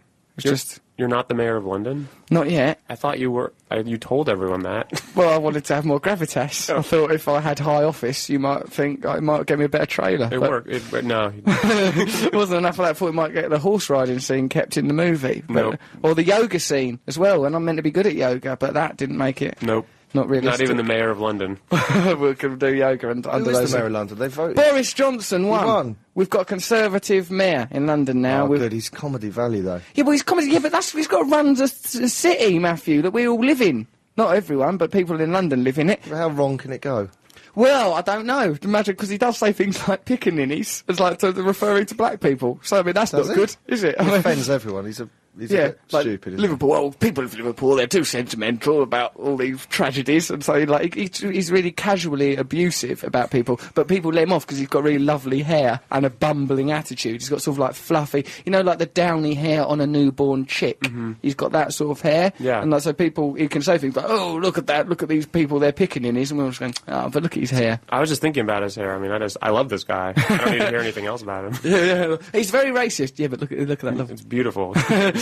You're not the Mayor of London? Not yet. I thought you were... you told everyone that. Well, I wanted to have more gravitas. I thought if I had high office, you might think it might get me a better trailer. It worked. No. It wasn't enough of that. I thought it might get the horse riding scene kept in the movie. Nope. Or the yoga scene as well, and I'm meant to be good at yoga, but that didn't make it. Nope. Not really. Not even the Mayor of London. We can do yoga and under those. Who is the Mayor of London? They voted. Boris Johnson won. He won. We've got a Conservative mayor in London now. Oh, good. He's comedy value, though. Yeah, but he's comedy. Yeah, but he's got to run the city, Matthew, that we all live in. Not everyone, but people in London live in it. How wrong can it go? Well, I don't know. Imagine, because he does say things like pickaninnies, as like referring to black people. So, I mean, that's not good, is it? He offends everyone. He's a bit stupid. Isn't Liverpool, well, people of Liverpool, they're too sentimental about all these tragedies, and so he's really casually abusive about people, but people let him off because he's got really lovely hair and a bumbling attitude. He's got sort of like fluffy, like the downy hair on a newborn chick. Mm-hmm. He's got that sort of hair. Yeah. And so he can say things like, oh, look at that, look at these people, they're pickaninnies, and we're just going, oh, but look at his hair. I was just thinking about his hair. I mean, I love this guy. I don't need to hear anything else about him. Yeah. He's very racist. Yeah, but look at that. It's beautiful.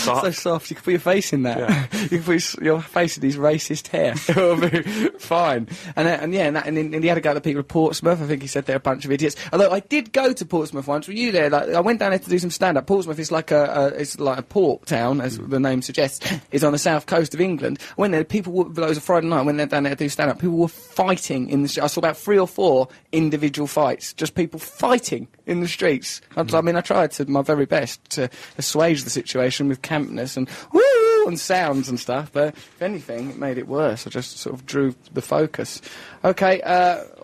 soft. So soft. You can put your face in that. Yeah. You can put your face in his racist hair. It'll be fine. And then he had to go to the people of Portsmouth. I think he said they're a bunch of idiots. Although I did go to Portsmouth once. Were you there? Like, I went down there to do some stand-up. Portsmouth is like a port town, as the name suggests. It's on the south coast of England. When there, it was a Friday night. When they're down there to do stand-up, people were fighting in the street. I saw about 3 or 4 individual fights. Just people fighting in the streets. I mean, I tried to my very best to assuage the situation with campness and woo and sounds and stuff, but if anything, it made it worse. I just sort of drew the focus. Okay,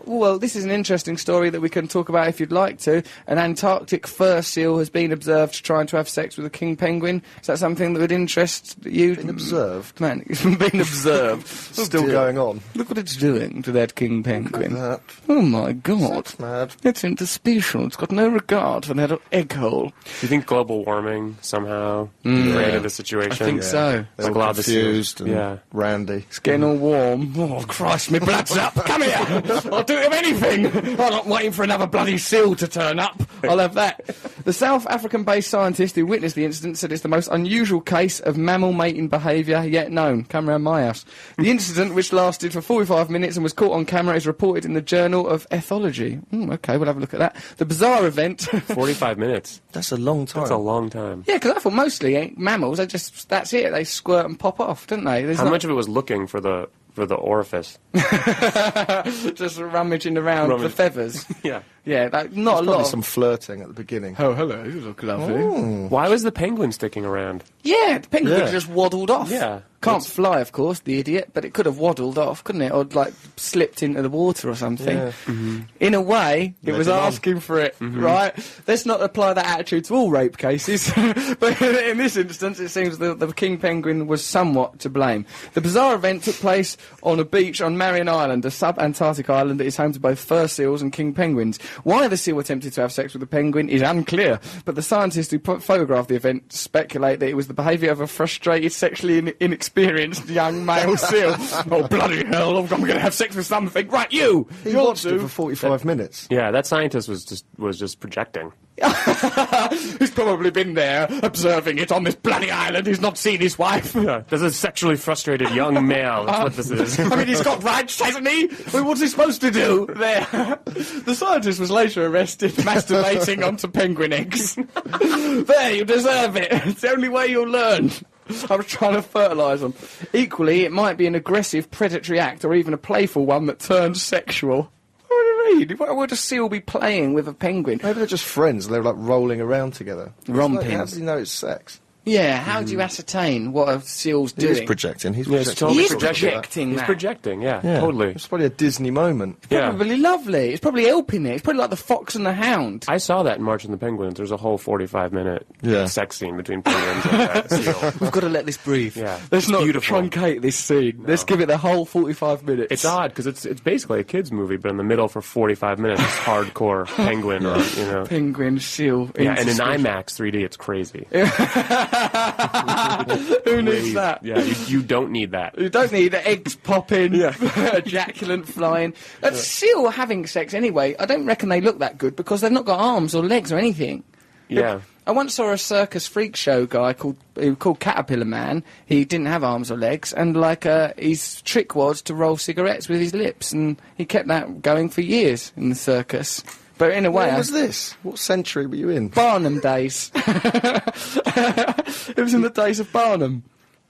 well, this is an interesting story that we can talk about if you'd like to. An Antarctic fur seal has been observed trying to have sex with a king penguin. Is that something that would interest you? Been observed? Man, it's been observed. Still going on. Look what it's doing to that king penguin. That. Oh, my God. That's mad. It's interspecial. It's got no regard for that egg hole. Do you think global warming somehow created the situation? I think so. They're I'm all glad to see it. confused and randy. It's getting all warm. Oh, Christ, my blood's up. Come here. I'll do it with anything. I'm not waiting for another bloody seal to turn up. I'll have that. The South African-based scientist who witnessed the incident said it's the most unusual case of mammal mating behaviour yet known. Come round my house. The incident, which lasted for 45 minutes and was caught on camera, is reported in the Journal of Ethology. OK, we'll have a look at that. The bizarre event... 45 minutes. That's a long time. That's a long time. Yeah, because I thought mostly mammals, that's it. They squirt and pop off, don't they? How much of it was looking for the orifice? Just rummaging around the feathers. Yeah. Yeah, not There's a lot. probably some flirting at the beginning. Oh, hello, you look lovely. Why was the penguin sticking around? Yeah, the penguin Yeah. just waddled off. Yeah. Can't fly, of course, the idiot, but it could have waddled off, couldn't it? Or, like, slipped into the water or something. Yeah. In a way, it was it on. asking for it, right? Let's not apply that attitude to all rape cases. But in this instance, it seems the king penguin was somewhat to blame. The bizarre event took place on a beach on Marion Island, a sub-Antarctic island that is home to both fur seals and king penguins. Why the seal attempted to have sex with the penguin is unclear, but the scientists who photographed the event speculate that it was the behaviour of a frustrated, sexually inexperienced young male seal. Oh, bloody hell, I'm going to have sex with something. Right, you! He You'll watched it do. for 45 minutes. Yeah, that scientist was just projecting. He's probably been there, observing it on this bloody island. He's not seen his wife. Yeah, there's a sexually frustrated young male. That's what this is. I mean, he's got rights, hasn't he? Well, what's he supposed to do there? The scientist was later arrested, masturbating onto penguin eggs. There, you deserve it. It's the only way you'll learn. I was trying to fertilise them. Equally, it might be an aggressive, predatory act, or even a playful one that turns sexual. What do you mean? Why would a seal be playing with a penguin? Maybe they're just friends and they're like rolling around together. Romping. How does he know it's sex? Yeah, how do you ascertain what a seal's doing? He's projecting. He's Yeah, it's projecting. totally He is projecting. projecting He's that. projecting, yeah, Yeah. totally. It's probably a Disney moment. Yeah. Probably lovely. It's probably helping it. It's probably like the Fox and the Hound. I saw that in March and the Penguins. There's a whole 45-minute Yeah. sex scene between penguins and that seal. We've got to let this breathe. Yeah. Let's It's not beautiful. truncate this scene. Let's give it the whole 45 minutes. It's odd because it's basically a kids movie, but in the middle for 45 minutes, it's hardcore penguin, or, you know. Penguin, seal. Yeah, and in interspecies. IMAX 3D, it's crazy. Who needs that? Yeah, you don't need that. You don't need eggs popping, ejaculant flying. A seal having sex anyway, I don't reckon they look that good because they've not got arms or legs or anything. Yeah. I once saw a circus freak show guy called Caterpillar Man. He didn't have arms or legs, and his trick was to roll cigarettes with his lips, and he kept that going for years in the circus. But in a way, When was this? What century were you in? Barnum days. It was in the days of Barnum.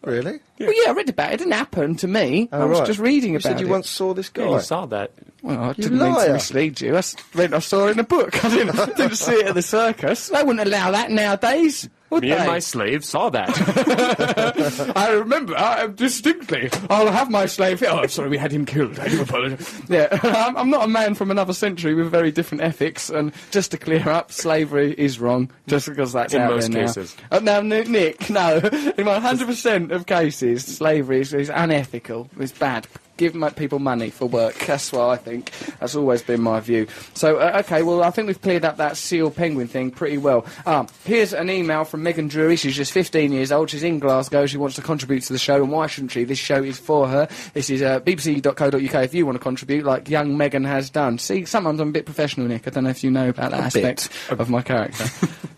Really? Well, yeah, I read about it. It didn't happen to me. Oh, I was right. just reading You about said you it. once saw this guy. Yeah, you saw that. Well, I You didn't mean to liar. mislead you. I saw it in a book. I didn't see it at the circus. They wouldn't allow that nowadays, would Me they? and my slave saw that. I remember distinctly. I'll have my slave here. Oh, I'm sorry, we had him killed. I do apologise. Yeah, I'm not a man from another century with very different ethics, and just to clear up, slavery is wrong, just because that's In out most there now. cases. Now, Nick, no. In 100% of cases, slavery is unethical. It's bad. Give people money for work. That's what I think. That's always been my view. So, okay, well, I think we've cleared up that seal penguin thing pretty well. Here's an email from Megan Drury. She's just 15 years old. She's in Glasgow. She wants to contribute to the show, and why shouldn't she? This show is for her. This is bbc.co.uk if you want to contribute, like young Megan has done. See, sometimes I'm a bit professional, Nick. I don't know if you know about that aspect of my character.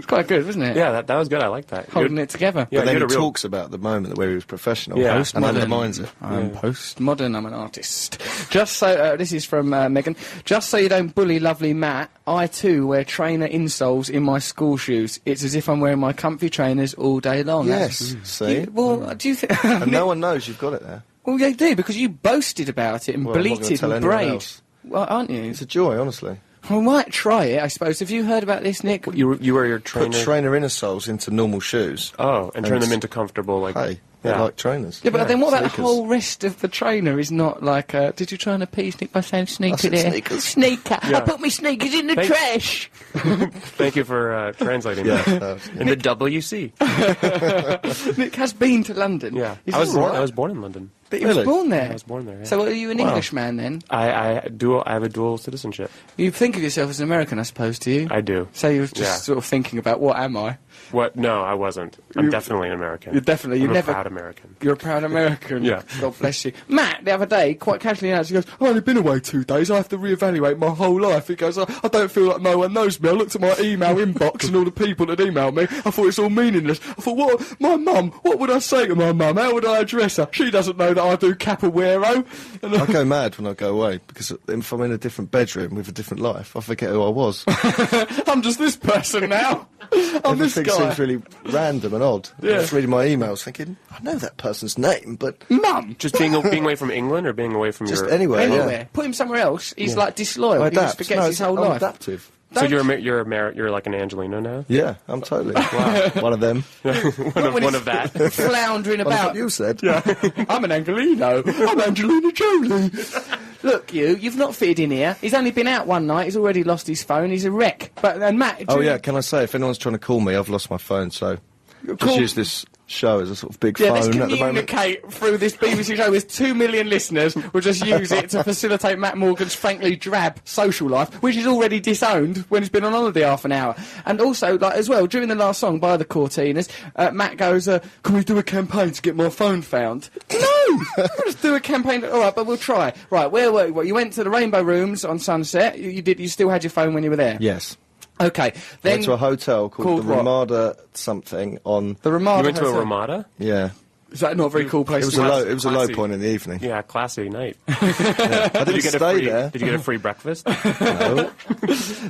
It's quite good, wasn't it? Yeah, that was good. I like that. Holding it together. Yeah, But then you he had a real- talks about the moment where he was professional. Yeah. And undermines it. I'm postmodern, I'm an artist. Just so, this is from Megan. Just so you don't bully lovely Matt, I too wear trainer insoles in my school shoes. It's as if I'm wearing my comfy trainers all day long. Yes, see? Well, do you think... And no one knows you've got it there. Well, they do, because you boasted about it and Well, I'm not gonna bleated tell and anyone brayed. else. Well, aren't you? It's a joy, honestly. We might try it, I suppose. Have you heard about this, Nick? You wear your Put trainer. trainer inner soles into normal shoes. Oh, and turn And them into comfortable, like. Hey, they're Yeah. like trainers. Yeah, but then what about the Sneakers. whole rest of the trainer is not like, did you try and appease Nick by saying sneaker said there? sneakers. Sneaker. I Yeah. put my sneakers in the Thanks. trash. Thank you for translating Yeah, that. that was good. In the WC. Nick has been to London. Yeah. Is I was that born. right? I was born in London. But he was Really? born there. I was born there. Yeah. So are you an Englishman then? I have a dual citizenship. You think of yourself as an American, I suppose, do you? I do. So you're just Yeah. sort of thinking about, what am I? What? No, I wasn't. I'm definitely an American. You're definitely... I'm a never... proud American. You're a proud American. Yeah. God bless you. Matt, the other day, quite casually announced, he goes, I've only been away 2 days, I have to reevaluate my whole life. He goes, I don't feel like no one knows me. I looked at my email inbox and all the people that emailed me. I thought it's all meaningless. I thought, what? My mum, what would I say to my mum? How would I address her? She doesn't know that I do capoeiro. And I go mad when I go away because if I'm in a different bedroom with a different life, I forget who I was. I'm just this person now. I'm this Everything guy. seems really random and odd. Yeah. I was reading my emails thinking, I know that person's name, but Mum. Just being away from England or being away from just your... anywhere. Anywhere. Yeah. Put him somewhere else. He's like disloyal. I He just adapt. forgets his whole I'm life. adaptive. So you're like an Angelino now? Yeah, I'm totally. One of them. one of that. Floundering One of about. what you said. I'm an Angelino. I'm Angelina Jolie. Look, you've not fitted in here. He's only been out one night. He's already lost his phone. He's a wreck. And Matt... Oh, yeah, can I say, if anyone's trying to call me, I've lost my phone, so just use this show as a sort of big Yeah, let's phone at the moment. communicate through this BBC show with 2 million listeners. We'll just use it to facilitate Matt Morgan's frankly drab social life, which is already disowned when he's been on holiday half an hour. And also, like as well, during the last song by the Cortinas, Matt goes, can we do a campaign to get my phone found? No! We'll just do a campaign. All right, but we'll try. Right, where were you? Well, you went to the Rainbow Rooms on Sunset. You still had your phone when you were there? Yes. Okay. I Then went to a hotel called the what? Ramada something on... The Ramada You went to a Hotel. Ramada? Yeah. Is that not a very cool place It was to a go? low. It was a low Classy. point in the evening. Yeah, classy night. I didn't stay there. Did you get a free breakfast? No.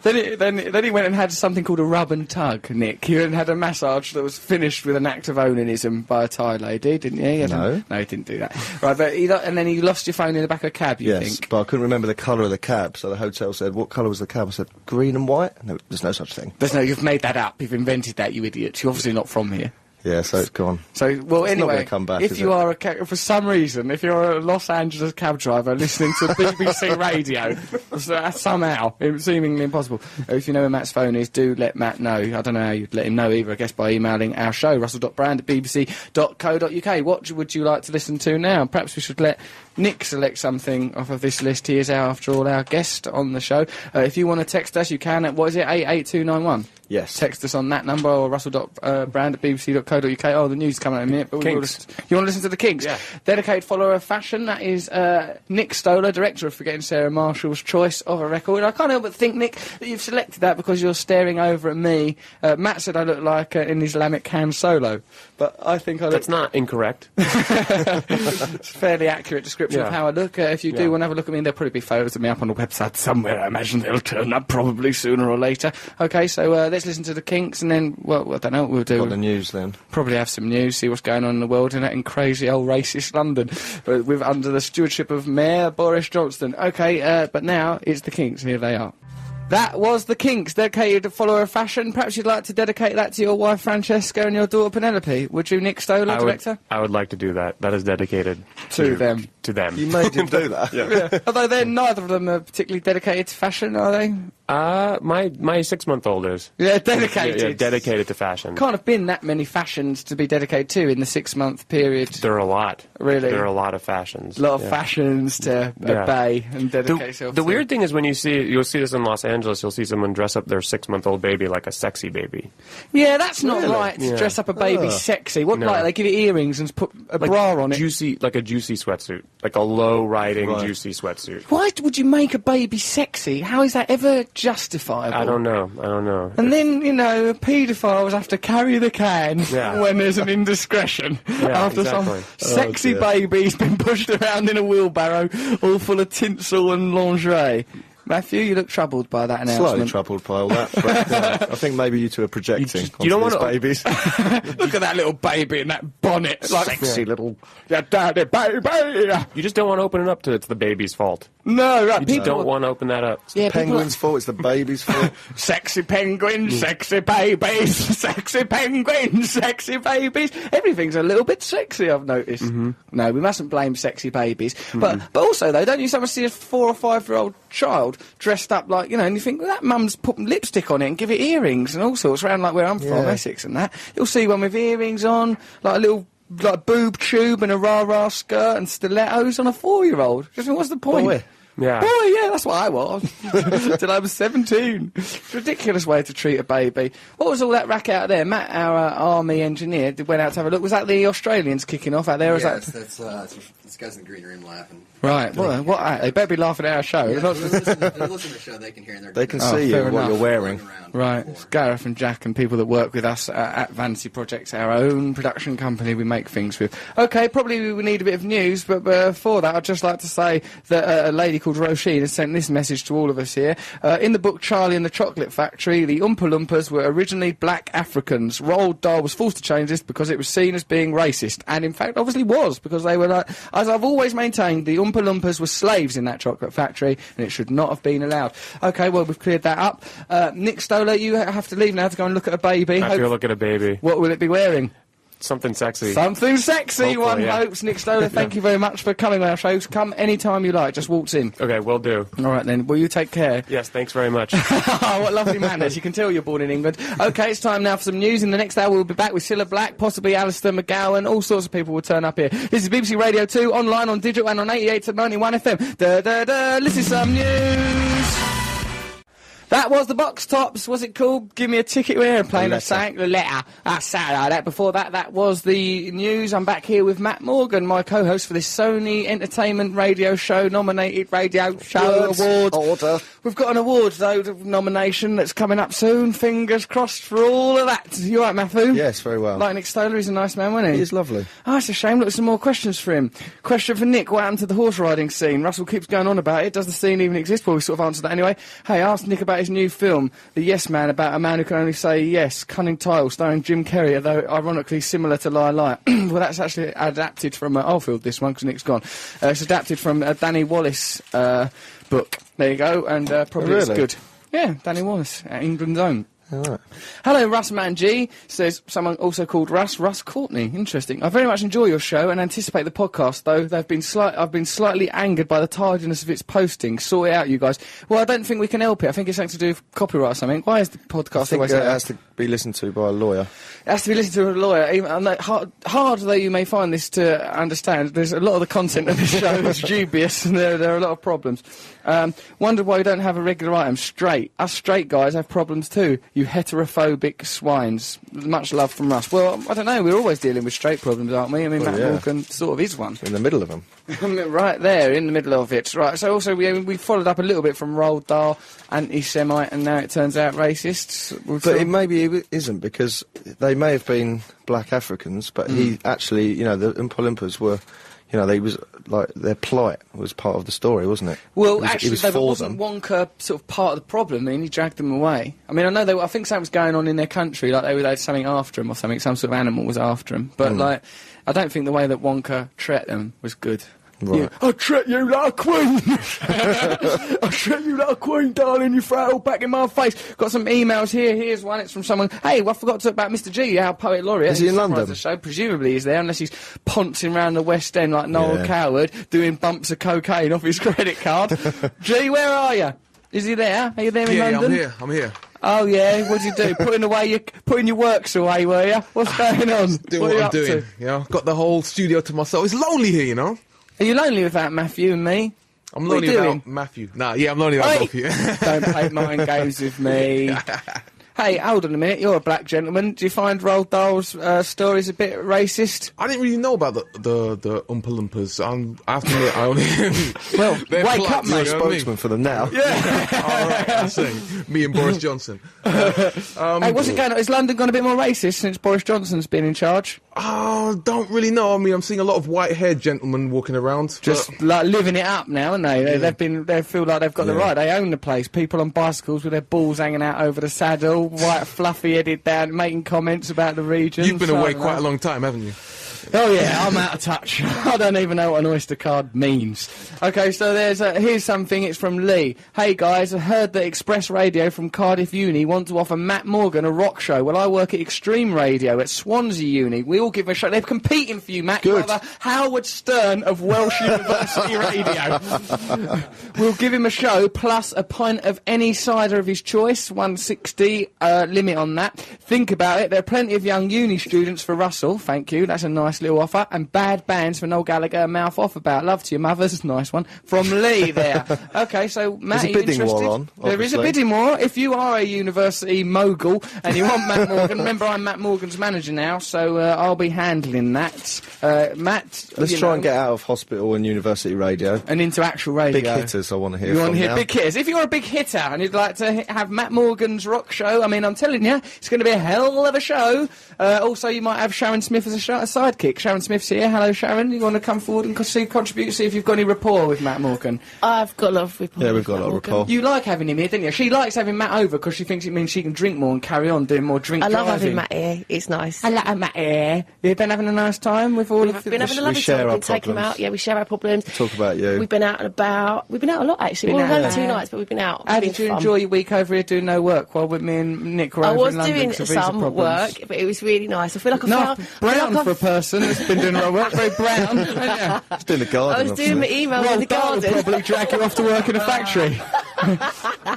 Then he went and had something called a rub and tug, Nick. He went and had a massage that was finished with an act of onanism by a Thai lady, didn't he? No. No, he didn't do that. Right, but and then he lost your phone in the back of a cab, you Yes, think? but I couldn't remember the colour of the cab, so the hotel said, what colour was the cab? I said, green and white? No, there's no such thing. You've made that up. You've invented that, you idiot. You're obviously not from here. Yeah, so it's gone. So, well, It's not anyway, gonna come back, if is you it? are for some reason, if you're a Los Angeles cab driver listening to BBC radio, somehow, it's seemingly impossible. If you know where Matt's phone is, do let Matt know. I don't know how you'd let him know either, I guess by emailing our show, russell.brand@bbc.co.uk. What would you like to listen to now? Perhaps we should let Nick select something off of this list. He is, after all, our guest on the show. If you want to text us, you can at, 88291? Yes. Text us on that number or russell.brand@bbc.co.uk. Oh, the news is coming out in a minute. But Kinks. you want to listen to the Kinks? Yeah. Dedicated follower of fashion. That is Nick Stoller, director of Forgetting Sarah Marshall's choice of a record. I can't help but think, Nick, that you've selected that because you're staring over at me. Matt said I look like an Islamic Han Solo, but I think I look... That's not incorrect. It's a fairly accurate description of Yeah. how I look. If you do Yeah. want to have a look at me, there'll probably be photos of me up on the website somewhere. I imagine they'll turn up probably sooner or later. Okay, so let's listen to the Kinks, and then, well, I don't know what we'll do. Got the news then. Probably have some news, see what's going on in the world in crazy old racist London, with under the stewardship of Mayor Boris Johnson. Okay, but now it's the Kinks. Here they are. That was the Kinks, dedicated to follower of fashion. Perhaps you'd like to dedicate that to your wife Francesca and your daughter Penelope. Would you, Nick Stoller, director? I would like to do that. That is dedicated To them. To them. You made him do that. Yeah. Although neither of them are particularly dedicated to fashion, are they? My 6-month-old is. Yeah, dedicated. Yeah, dedicated to fashion. Can't have been that many fashions to be dedicated to in the 6-month period. There are a lot. Really? There are a lot of fashions. A lot of Yeah. fashions to Yeah. obey and dedicate yourself The to. weird thing is when you'll see this in Los Angeles, you'll see someone dress up their 6-month-old baby like a sexy baby. Yeah, that's not Really? right to Yeah. dress up a baby Ugh. sexy. What, No. like, they give it earrings and put a bra on it? Like a juicy sweatsuit. like a low-riding, juicy sweatsuit. Why would you make a baby sexy? How is that ever justifiable? I don't know. And then, paedophiles have to carry the can when there's an indiscretion after some sexy baby's been pushed around in a wheelbarrow all full of tinsel and lingerie. Matthew, you look troubled by that announcement. Slightly troubled by all that. But, I think maybe you two are projecting. You don't want babies. Look at that little baby in that bonnet. Sexy little... daddy baby. You just don't want to open it up to it's the baby's fault. No, right. You don't want to open that up. It's the penguin's fault, it's the baby's fault. Sexy penguins, sexy babies, sexy penguins, sexy babies. Everything's a little bit sexy, I've noticed. Mm-hmm. No, we mustn't blame sexy babies. But also, though, don't you sometimes see a 4 or 5-year-old child dressed up like, and you think, well, that mum's put lipstick on it and give it earrings and all sorts, around like where I'm from, Essex and that. You'll see one with earrings on, like a little... like boob tube and a rah-rah skirt and stilettos on a 4-year-old. Just think, what's the point? Boy. Yeah. Boy, yeah, that's what I was. Till I was 17. Ridiculous way to treat a baby. What was all that racket out there? Matt, our army engineer, went out to have a look. Was that the Australians kicking off out there? Yes, that's this guy's in the green room laughing. Right, what? They better be laughing at our show. Yeah, they're listening to the show, they can hear and they can see you, what you're wearing. Right, it's Gareth and Jack and people that work with us at Vanity Projects, our own production company we make things with. OK, probably we need a bit of news, but before that I'd just like to say that a lady called Roisin has sent this message to all of us here. In the book Charlie and the Chocolate Factory, the Oompa Loompas were originally black Africans. Roald Dahl was forced to change this because it was seen as being racist, and in fact obviously was, because they were like, as I've always maintained, the Oompa Loompas were slaves in that chocolate factory, and it should not have been allowed. OK, well, we've cleared that up. Nick Stoller, you have to leave now to go and look at a baby. I have to go look at a baby. What will it be wearing? Something sexy. Something sexy, Hopefully, one hopes. Nick Stoller, thank you very much for coming on our shows. Come any time you like, just waltz in. Okay, will do. All right then, will you take care? Yes, thanks very much. Oh, what lovely manners. You can tell you're born in England. OK, it's time now for some news. In the next hour we'll be back with Cilla Black, possibly Alistair McGowan, all sorts of people will turn up here. This is BBC Radio 2, online, on digital and on 88 to 91 FM. This is some news. That was the Box Tops. What's it called? Give Me a Ticket to Aeroplane. The letter. That's Saturday. Before that was the news. I'm back here with Matt Morgan, my co-host for this Sony Entertainment Radio Show nominated radio show award. Order. We've got an award though nomination that's coming up soon. Fingers crossed for all of that. You right, Matthew? Yes, very well. Like Nick Stoller, he's a nice man, wasn't he? He is lovely. Oh, it's a shame. Look, some more questions for him. Question for Nick. What happened to the horse riding scene? Russell keeps going on about it. Does the scene even exist? Well, we sort of answered that anyway. Hey, I asked Nick about his new film, The Yes Man, about a man who can only say yes. Cunning Tile, starring Jim Carrey, although ironically similar to Lie Lie. Well, that's actually adapted from Alfield, this one, because Nick's gone. It's adapted from a Danny Wallace book. There you go, and probably it's good. Yeah, Danny Wallace, England's own. Right. Hello, Russ Man G, says someone also called Russ Courtney. Interesting. I very much enjoy your show and anticipate the podcast, though I've been slightly angered by the tardiness of its posting. Sort it out, you guys. Well, I don't think we can help it. I think it's something to do with copyright or something. Why is the podcast always it has to be listened to by a lawyer. It has to be listened to a lawyer. Even, hard though you may find this to understand, there's a lot of the content of this show is dubious, and there are a lot of problems. Wondered why we don't have a regular item. Straight. Us straight guys have problems too. You heterophobic swines. Much love from Russ. Well, I don't know. We're always dealing with straight problems, aren't we? I mean, Matt Morgan sort of is one. In the middle of them. Right there, in the middle of it. Right. So also we followed up a little bit from Roald Dahl, anti-Semite, and now it turns out racists. But it maybe it isn't, because they may have been black Africans, but he actually, the Oompa Loompas were. They was like their plight was part of the story, wasn't it? Well, actually, wasn't Wonka sort of part of the problem? I mean, he dragged them away. I mean, I know I think something was going on in their country, like they had something after him or something. Some sort of animal was after him. But like, I don't think the way that Wonka treated them was good. Right. I'll treat you like a queen. I'll treat you like a queen, darling. You throw it all back in my face. Got some emails here. Here's one. It's from someone. Hey, I forgot to talk about Mr. G, our poet laureate. Is he in London? The show. Presumably he's there, unless he's poncing around the West End like Noel Coward, doing bumps of cocaine off his credit card. G, where are you? Is he there? Are you there in London? Yeah, I'm here. Oh yeah, what'd you do? Putting your works away, were you? What's going on? Doing what I'm doing. Got the whole studio to myself. It's lonely here, Are you lonely without Matthew and me? I'm lonely without Matthew. I'm lonely without both of you. Don't play mind games with me. Hey, hold on a minute. You're a black gentleman. Do you find Roald Dahl's stories a bit racist? I didn't really know about the Oompa Loompas. I have to admit, I only... Well, wake up, mate. You're a spokesman for them now. Yeah. All right, I see. Me and Boris Johnson. Hey, what's it going on? Is London gone a bit more racist since Boris Johnson's been in charge? Oh, don't really know. I mean, I'm seeing a lot of white-haired gentlemen walking around. Just like living it up now, aren't they? They feel like they've got the right. They own the place. People on bicycles with their balls hanging out over the saddle, white fluffy-headed down, making comments about the region. You've been away quite a long time, haven't you? Oh yeah, I'm out of touch. I don't even know what an Oyster card means. Okay, so here's something. It's from Lee. Hey guys, I heard that Express Radio from Cardiff Uni want to offer Matt Morgan a rock show. Well, I work at Extreme Radio at Swansea Uni. We all give a show. They're competing for you, Matt. Good. You're the Howard Stern of Welsh University Radio. We'll give him a show plus a pint of any cider of his choice. 160 limit on that. Think about it. There are plenty of young uni students for Russell. Thank you. That's a nice little offer. And bad bands for Noel Gallagher and Mouth Off About. Love to your mothers. Nice one. From Lee there. Okay, so Matt, there's a bidding war on. There is a bidding war. If you are a university mogul and you want Matt Morgan, remember I'm Matt Morgan's manager now, so I'll be handling that. Matt, let's try and get out of hospital and university radio. And into actual radio. Big hitters I want to hear You want from to hear now. big hitters. If you're a big hitter and you'd like to have Matt Morgan's rock show, I mean, I'm telling you, it's going to be a hell of a show. Also, you might have Sharon Smith as a sidekick. Sharon Smith's here. Hello, Sharon. You want to come forward and contribute, see if you've got any rapport with Matt Morgan? I've got a lot of rapport. Yeah, we've got a lot of rapport. You like having him here, don't you? She likes having Matt over because she thinks it means she can drink more and carry on doing more drink I love driving. having Matt here. It's nice. I like Matt here. You've been having a nice time with all of We've been having a lovely share time. our We've been taking him problems. out. Yeah, we share our problems. Talk about you. We've been out and about. We've been out a lot, actually. Been We've out. only 2 nights, but we've been out. How It's did been you fun. enjoy your week over here doing no work while with me and Nick were I over was in London doing 'cause of visa some problems? work, but it was really nice. I feel like I No, found... brown for a person that's been doing no work. Very brown. Yeah. Just doing the garden. I was doing my email Well, in the that would garden. probably drag you off to work in a factory.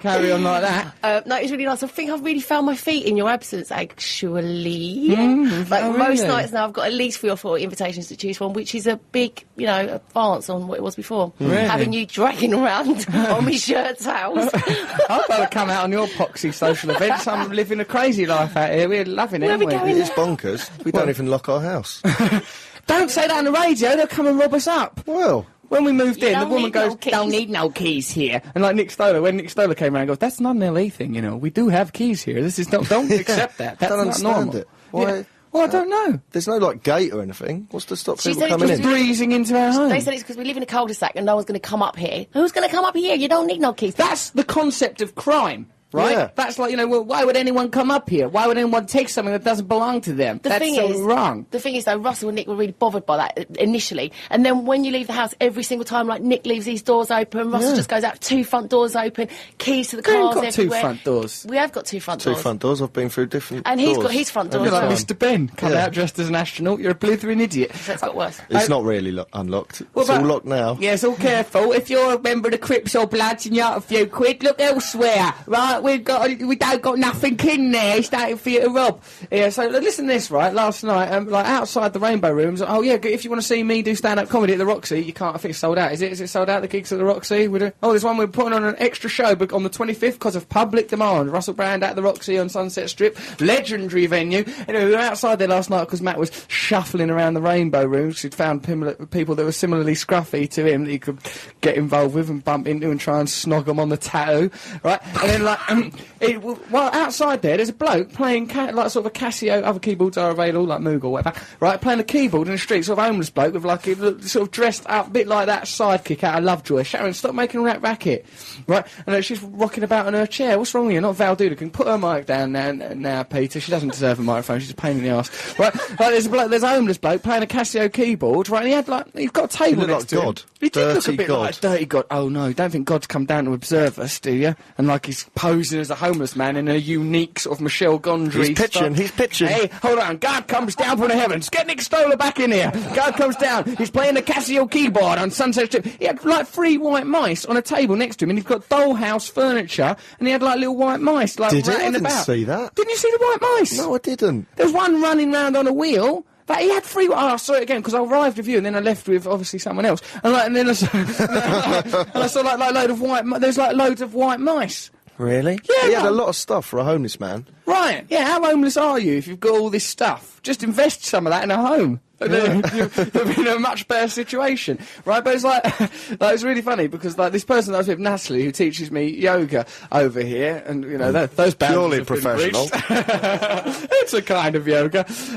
Carry on like that. No, it was really nice. I think I've really found my feet in your absence, actually. Oh, Most really? nights now, I've got at least 3 or 4 invitations to choose from, which is a big, advance on what it was before. Really? Having you dragging around on my shirt tails. I'd rather come out on your poxy social events. I'm living a crazy life out here. We're loving it, Where are we aren't going? It's bonkers. We don't even lock our house. Don't say that on the radio. They'll come and rob us up. Well, When we moved You in, the don't woman need goes, no keys. don't need no keys here. And like Nick Stoller, when Nick Stoller came around, goes, that's not an LA thing, we do have keys here. This is don't accept that. That's I don't not understand normal. it. Why? Yeah. Well, I don't know. There's no gate or anything. What's to stop She people said it coming was in? Breezing into our home. They said it's because we live in a cul-de-sac and no one's going to come up here. Who's going to come up here? You don't need no keys. That's the concept of crime, right? Yeah. That's like, well, why would anyone come up here? Why would anyone take something that doesn't belong to them? The That's thing so is, wrong. The thing is, though, Russell and Nick were really bothered by that initially. And then when you leave the house, every single time, Nick leaves these doors open, Russell just goes out, 2 front doors open, keys to the We ain't cars got everywhere. 2 front doors. We have got 2 front 2 doors. front doors. I've been through different And he's doors. got his front door You're as like well. Mr. Ben, come Yeah. out dressed as an astronaut. You're a blithering idiot. So it's got worse. It's not really unlocked. What It's all about- locked now. Yes, all careful. If you're a member of the Crips or Bloods and you have a few quid, look elsewhere. Right, we don't got nothing in there. It's nothing for you to rob. Yeah, so listen to this, right? Last night, outside the Rainbow Rooms. Oh yeah, if you want to see me do stand-up comedy at the Roxy, you can't. I think it's sold out. Is it sold out? The gigs at the Roxy? There's one we're putting on an extra show, but on the 25th because of public demand. Russell Brand at the Roxy on Sunset Strip, legendary venue. Anyway, we were outside there last night because Matt was shuffling around the Rainbow Rooms. He'd found people that were similarly scruffy to him that he could get involved with and bump into and try and snog them on the tattoo, right? And then while outside there, there's a bloke playing sort of a Casio. Other keyboards are available, like Moog or whatever, right? Playing a keyboard in the street, sort of homeless bloke with a sort of dressed up, bit like that sidekick out of Lovejoy. Sharon, stop making a racket, right? And she's rocking about in her chair. What's wrong with you? Not Val Duda. Put her mic down now, Peter. She doesn't deserve a microphone. She's a pain in the arse, right? There's a homeless bloke playing a Casio keyboard, right? And he's got a table He looked next like to him. God. He did look a Dirty bit God. like dirty God. Oh no, don't think God's come down to observe us, do you? And he's posing as a homeless man in a unique sort of Michel Gondry. He's pitching. Hey, hold on. God comes down from the heavens. Get Nick Stoller back in here. God comes down. He's playing the Casio keyboard on Sunset Strip. He had 3 white mice on a table next to him, and he's got dollhouse furniture, and he had little white mice Did he? I ratting didn't about. see that. Didn't you see the white mice? No, I didn't. There was one running round on a wheel. But he had 3. I saw it again because I arrived with you, and then I left with obviously someone else. And then I saw, and I saw load of white. There's loads of white mice. Really? Yeah, He had no. a lot of stuff for a homeless man. Right, yeah, how homeless are you if you've got all this stuff? Just invest some of that in a home. And then you'll be in a much better situation, right? But it's like it's really funny because like this person I was with, Natalie, who teaches me yoga over here, and you know those boundaries Purely have been professional. breached. It's a kind of yoga, this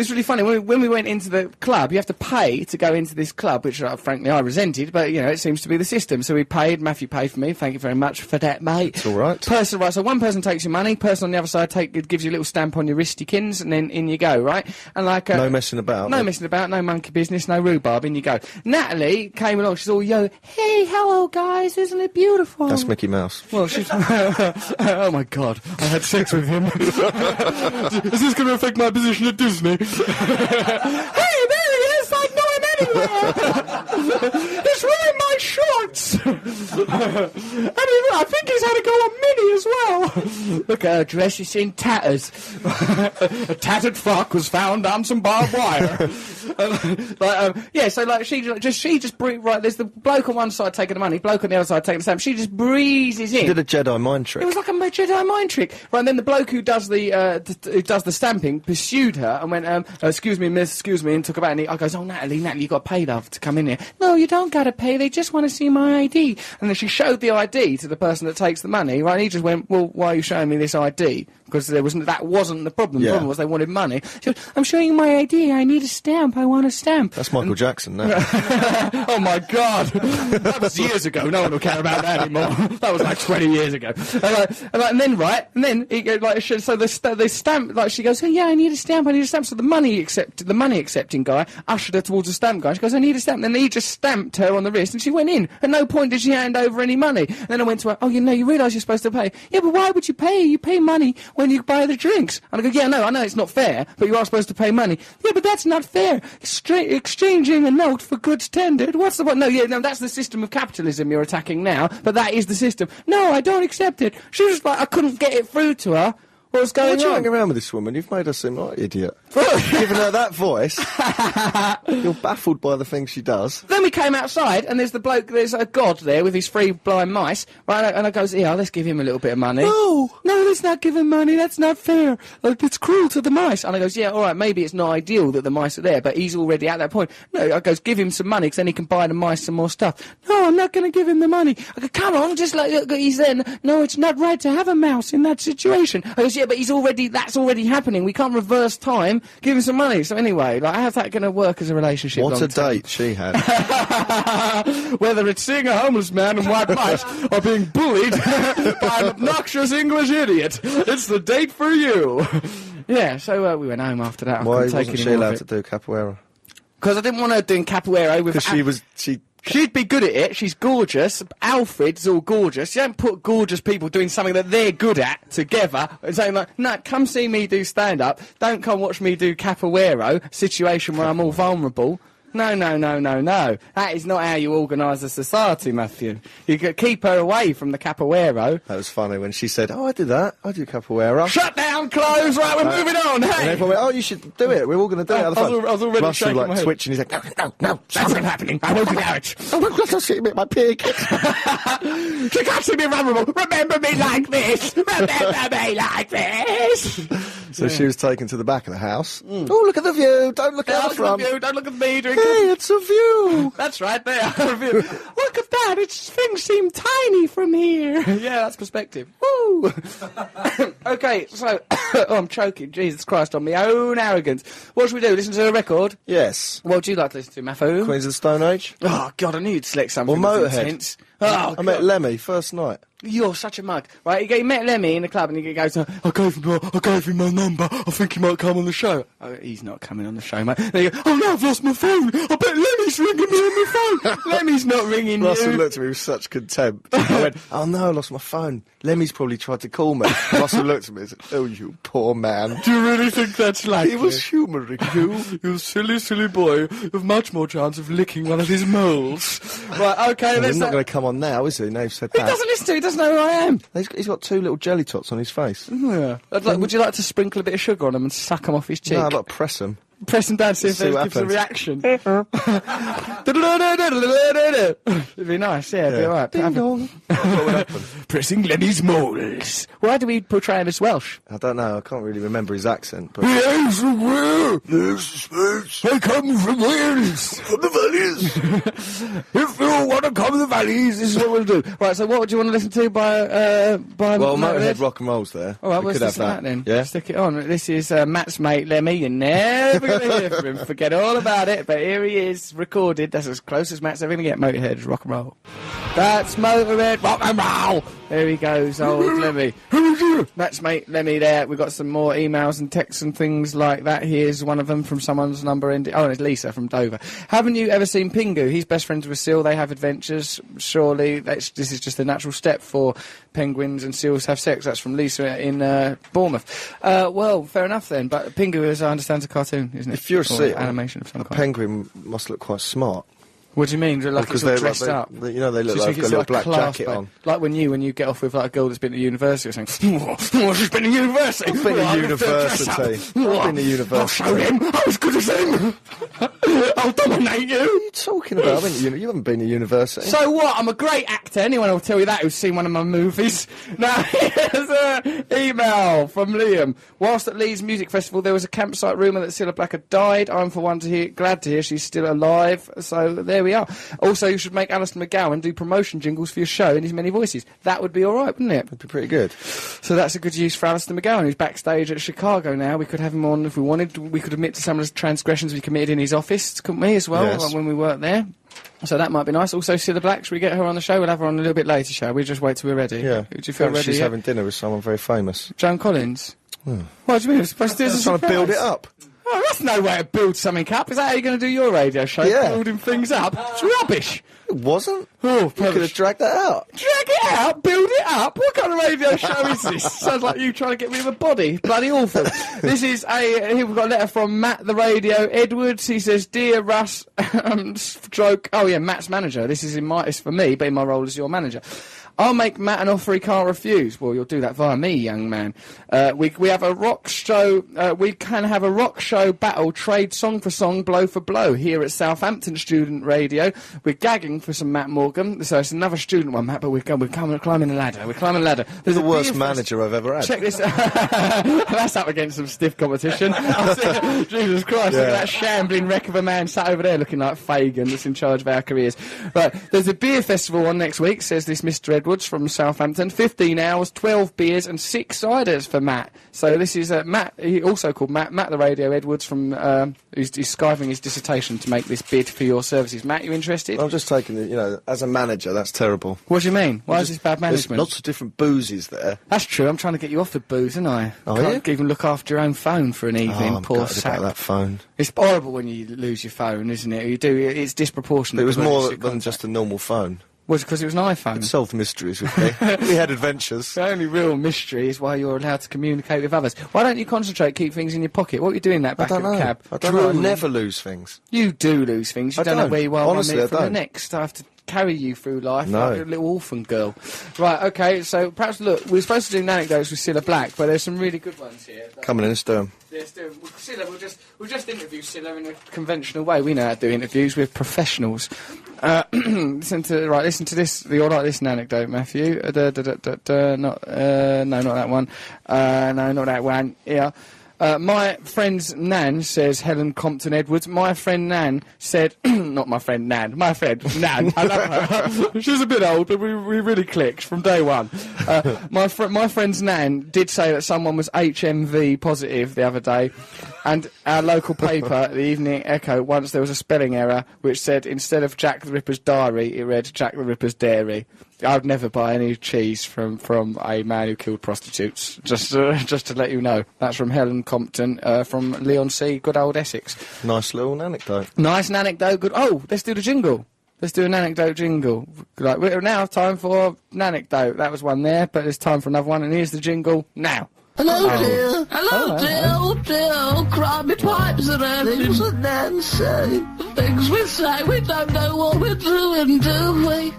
is really funny. When we went into the club, you have to pay to go into this club, which frankly I resented, but you know it seems to be the system. So we paid. Matthew paid for me. Thank you very much for that, mate. It's all right. So one person takes your money. Person on the other side gives you a little stamp on your wristikins, and then in you go, right? And like No messing about. no messing about, no monkey business, no rhubarb. In you go. Natalie came along. She's all yo, hey, hello guys, isn't it beautiful? That's Mickey Mouse. Well, she's. Oh my God, I had sex with him. Is this going to affect my position at Disney? Hey, there he is! I know him anywhere. He's wearing my shorts. I think he's had a go on Minnie as well. Look at her dress; she's in tatters. A tattered frock was found on some barbed wire. She just right. There's the bloke on one side taking the money, bloke on the other side taking the stamp. She just breezes in. She did a Jedi mind trick. It was like a Jedi mind trick. Right, and then the bloke who does the stamping pursued her and went, excuse me, miss, excuse me, and took her back. And I goes, oh, Natalie, you got to pay, love, to come in here. No, you don't got to pay. They just want to see my ID. And then she showed the ID to the person that takes the money, right? And he just went, well, why are you showing me this ID? Because that wasn't the problem. The problem was they wanted money. She went, I'm showing you my ID. I need a stamp. I want a stamp. That's Michael Jackson now. Oh my God, that was years ago. No one will care about that anymore. That was like 20 years ago. And then he goes like, so the stamp, like she goes, oh yeah, I need a stamp. So the money accepting guy ushered her towards the stamp guy. She goes, I need a stamp. And then he just stamped her on the wrist, and she went in. At no point did she hand over any money. And then I went to her, oh, you realise you're supposed to pay? Yeah, but why would you pay? You pay money when you buy the drinks. And I go, yeah, no, I know it's not fair, but you are supposed to pay money. Yeah, but that's not fair. Exchanging a note for goods tendered. What's the point? No, that's the system of capitalism you're attacking now, but that is the system. No, I don't accept it. She was like, I couldn't get it through to her. What was going Why do you on? hang around with this woman? You've made her seem like an idiot. Giving her that voice. You're baffled by the things she does. Then we came outside, and there's a god there with his 3 blind mice, right? And I goes, yeah, let's give him a little bit of money. No, let's not give him money. That's not fair. It's cruel to the mice. And I goes, yeah, all right, maybe it's not ideal that the mice are there, but he's already at that point. No, I goes, give him some money, because then he can buy the mice some more stuff. No, I'm not going to give him the money. I go, come on, just like he's then. No, it's not right to have a mouse in that situation. I goes, yeah, but that's already happening. We can't reverse time. Give him some money. So anyway, how's that going to work as a relationship? What long a term? date she had. Whether it's seeing a homeless man in white mice or being bullied by an obnoxious English idiot, it's the date for you. Yeah, so we went home after that. Why wasn't she allowed to do capoeira? Because I didn't want her doing capoeira with... Because She'd be good at it. She's gorgeous. Alfred's all gorgeous. You don't put gorgeous people doing something that they're good at together and saying like, no, come see me do stand-up. Don't come watch me do capoeira, situation where I'm all vulnerable. No. That is not how you organise a society, Matthew. You could keep her away from the capoeira. That was funny when she said, oh, I do that. I do capoeira. Shut down, close. Right, we're moving on. Hey. And everyone went, oh, you should do it. We're all going to do it. I was already Russell, shaking my head. twitching. He's like, no. That's not happening. I won't allow it. Oh, see me, my pig. You can't see me vulnerable. Remember me like this. Remember me like this. So she was taken to the back of the house. Oh, look at the view. Don't look at the front. Don't look at me drinking. Hey, it's a view. That's right, there. Look at that. Things seem tiny from here. Yeah, that's perspective. Woo! Okay, so... oh, I'm choking. Jesus Christ, on my own arrogance. What should we do? Listen to a record? Yes. What would you like to listen to, Matthew? Queens of the Stone Age. Oh, God, I knew you'd select something Or that's Motorhead. intense. Oh, I met Lemmy first night. You're such a mug. Right, he met Lemmy in the club and he goes, I gave him my number. I think he might come on the show. Oh, he's not coming on the show, mate. Then he goes, oh no, I've lost my phone. I bet Lemmy's ringing me on my phone. Lemmy's not ringing Russell you. looked at me with such contempt. I went, oh no, I lost my phone. Lemmy's probably tried to call me. Russell looked at me and said, oh, you poor man. Do you really think that's likely? He was humouring you. You silly boy. You've much more chance of licking one of his moles. Right, okay, Well, let's... he's not going to come on now, is he? Now you've said He that. doesn't listen to it. He doesn't know who I am. He's got 2 little jelly tots on his face. Yeah. Would you like to sprinkle a bit of sugar on them and suck them off his cheek? No, I've got to press them. press them down, see if See they what give us a happens. reaction. It'd be nice, yeah, it'd be alright. Ding dong. What would happen? Pressing Lenny's moles. Why do we portray him as Welsh? I don't know. I can't really remember his accent. But Yes, I come from Wales. from the valleys. If you want to come to the valleys, this is what we'll do. Right, so what would you want to listen to by Well, Motorhead? Motorhead Rock and Roll's there. All right, we let's could have listen to that then. Yeah. Stick it on. This is Matt's mate Lemmy. You're never going to hear from him. Forget all about it. But here he is, recorded. That's as close as Matt's ever going to get. Motorhead Rock and Roll. That's Motorhead Rock and Roll. There he goes, old Lemmy. Matt's mate Lemmy there. We've got some more emails and texts and things like that. Here's one of them from someone's number ending. Oh, and it's Lisa from Dover. Haven't you ever seen Pingu? He's best friends with Seal. They have adventures. Surely this is just a natural step for penguins and seals have sex. That's from Lisa in Bournemouth. Well, fair enough then. But Pingu, as I understand, is a cartoon, isn't it? If you're a Or seal, animation of some a kind. penguin must look quite smart. What do you mean? Like it's all dressed up? You know, they look So like you they've think got a it's little black class, jacket but on. Like when you get off with like a girl that's been to university or something. Oh, she's been to university. I've been to Oh, university. dress up. I've been to university. I'll show him. I'm as good as him. I'll dominate you. What are you talking about? You haven't been to university. So what? I'm a great actor. Anyone will tell you that who's seen one of my movies. Now, here's an email from Liam. Whilst at Leeds Music Festival, there was a campsite rumour that Cilla Black had died. I'm, for one, glad to hear she's still alive. So there we are. Also, you should make Alistair McGowan do promotion jingles for your show in his many voices. That would be all right, wouldn't it? That'd be pretty good. So that's a good use for Alistair McGowan, who's backstage at Chicago now. We could have him on if we wanted. We could admit to some of the transgressions we committed in his office, couldn't we, as well, Yes. when we worked there? So that might be nice. Also, Cilla Black, should we get her on the show? We'll have her on a little bit later, shall we? Just wait till we're ready. Yeah. Do you feel ready She's yet? having dinner with someone very famous. Joan Collins? What do you mean? We're supposed to do this as a Trying to build it surprise? up. Oh, that's no way to build something up. Is that how you're going to do your radio show? Yeah. Building things up? It's rubbish. It wasn't. Oh, You could have dragged that out. Drag it out, build it up. What kind of radio show is this? Sounds like you trying to get rid of a body. Bloody awful. This is here we've got a letter from Matt the Radio Edwards. He says, "Dear Russ, stroke." Oh yeah, Matt's manager. This is it's for me, but in my role as your manager. I'll make Matt an offer he can't refuse. Well, you'll do that via me, young man. We have a rock show. We can have a rock show battle, trade song for song, blow for blow here at Southampton Student Radio. We're gagging for some Matt Morgan. So it's another student one, Matt. But we're climbing the ladder. We're climbing the ladder. There's The a worst beer manager I've ever had. Check this. That's up against some stiff competition. Jesus Christ! Look at that shambling wreck of a man sat over there, looking like Fagin, that's in charge of our careers. Right, there's a beer festival on next week. Says this Mr. Edwards from Southampton. 15 hours, 12 beers, and 6 ciders for Matt. So this is Matt. He also called Matt the Radio Edwards from who's skiving his dissertation to make this bid for your services. Matt, you interested? I'm just taking it, as a manager, that's terrible. What do you mean? Why is this bad There's management? lots of different boozes there. That's true. I'm trying to get you off the booze, aren't I? Oh, Can't yeah? even look after your own phone for an evening. I'm Poor gutted sap. about that phone. It's horrible when you lose your phone, isn't it? You do. It's disproportionate. It was because more it's your than just a normal phone. Was it because it was an iPhone? It solved mysteries with me. We had adventures. The only real mystery is why you're allowed to communicate with others. Why don't you concentrate, keep things in your pocket? What are you doing that I back don't at the know. cab? I don't know. I Drooling? never lose things. You do lose things. You I don't know don't. where you are Honestly, one minute I from the don't. next. I have to carry you through life No. like a little orphan girl. Right, okay, so perhaps, look, we're supposed to do anecdotes with Cilla Black, but there's some really good ones here. Coming in, let's do 'em. Yes, Cilla, we'll just interview Cilla in a conventional way. We know how to do interviews with professionals. Listen to this. You'll like this anecdote, Matthew. No, not that one. No, not that one. Yeah. My friend's Nan, says Helen Compton Edwards. My friend Nan said, not my friend Nan, my friend Nan. I love her. She's a bit old, but we really clicked from day one. My friend's Nan did say that someone was HMV positive the other day, and our local paper, the Evening Echo, once there was a spelling error which said instead of Jack the Ripper's diary, it read Jack the Ripper's dairy. I'd never buy any cheese from a man who killed prostitutes. Just to let you know. That's from Helen Compton, from Leon C. Good old Essex. Nice little anecdote. Nice an anecdote. Good. Oh, let's do the jingle. Let's do an anecdote jingle. Like, we're now time for an anecdote. That was one there, but it's time for another one, and here's the jingle now. Hello, dear. Hello, dear. Oh, dear. Cry me pipes and things that Nan say. Things we say, we don't know what we're doing, do we?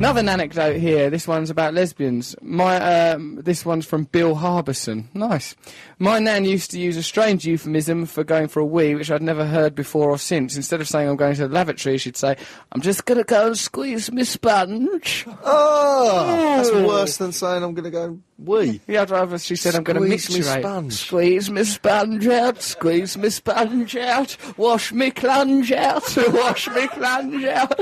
Another anecdote here. This one's about lesbians. This one's from Bill Harbison. Nice. My nan used to use a strange euphemism for going for a wee, which I'd never heard before or since. Instead of saying I'm going to the lavatory, she'd say, I'm just going to go and squeeze my sponge. Oh, that's worse than saying I'm going to go wee. Yeah, I'd rather she said I'm going to Squeeze me micturate. sponge. Squeeze me sponge out, squeeze me sponge out, wash me clunge out, wash me clunge out.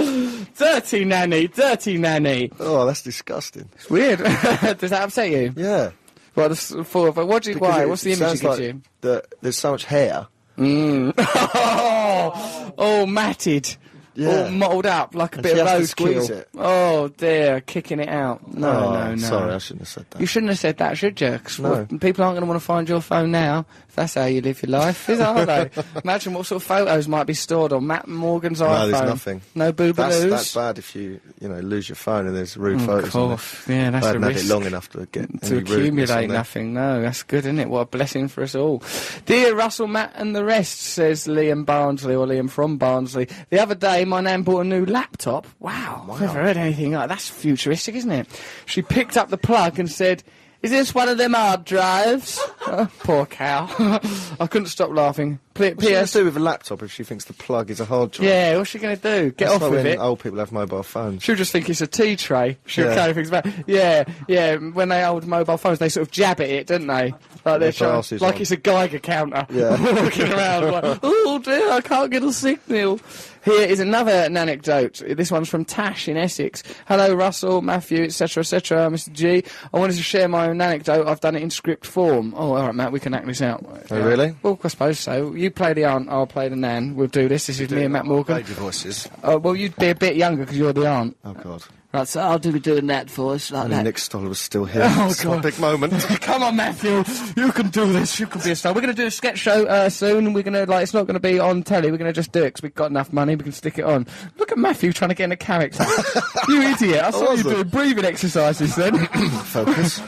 Dirty nanny, dirty nanny. Oh, that's disgusting. It's weird. Does that upset you? Yeah. Well, what's the image it sounds gives like you? There's so much hair. Oh, matted. Yeah. All mottled up like a And bit she of has to squeeze roadkill. it. Oh dear, kicking it out. No. Sorry, I shouldn't have said that. You shouldn't have said that, should you? 'Cause No. people aren't going to want to find your phone now, if that's how you live your life, are they? Imagine what sort of photos might be stored on Matt Morgan's iPhone. No, there's nothing. No boobaloos. That's bad if you lose your phone and there's rude photos. Of course, yeah, that's I a hadn't had risk. it long enough to get To any rudeness on accumulate there. nothing. No, that's good, isn't it? What a blessing for us all. Dear Russell, Matt and the rest, says Liam Barnsley, or Liam from Barnsley. The other day, my nan bought a new laptop. Wow. I've never heard anything like that. That's futuristic, isn't it? She picked up the plug and said, is this one of them hard drives? Poor cow. I couldn't stop laughing. What's she going P.S. to do with a laptop if she thinks the plug is a hard drive? Yeah, what's she going to do? Get That's off like with when it. old people have mobile phones. She'll just think it's a tea tray. She'll Yeah. carry things back. Yeah. When they hold mobile phones, they sort of jab at it, don't they? Like they're trying, glasses like on. it's a Geiger counter. Yeah. Walking around like, oh dear, I can't get a signal. Here is another anecdote. This one's from Tash in Essex. Hello, Russell, Matthew, etc., etc., Mr. G. I wanted to share my own anecdote. I've done it in script form. Oh, all right, Matt, we can act this out. Oh, really? Well, I suppose so. You play the aunt, I'll play the nan. We'll do this. This is me and Matt Morgan. Baby voices. Well, you'd be a bit younger because you're the aunt. Oh, God. Right, so I'll be doing that voice like Only that. Nick Stoller was still here. Oh, It's God. my big moment. Come on, Matthew. You can do this. You can be a star. We're going to do a sketch show soon, and we're going to, it's not going to be on telly. We're going to just do it because we've got enough money. We can stick it on. Look at Matthew trying to get in a character. You idiot. I saw you wasn't. doing breathing exercises then. Focus.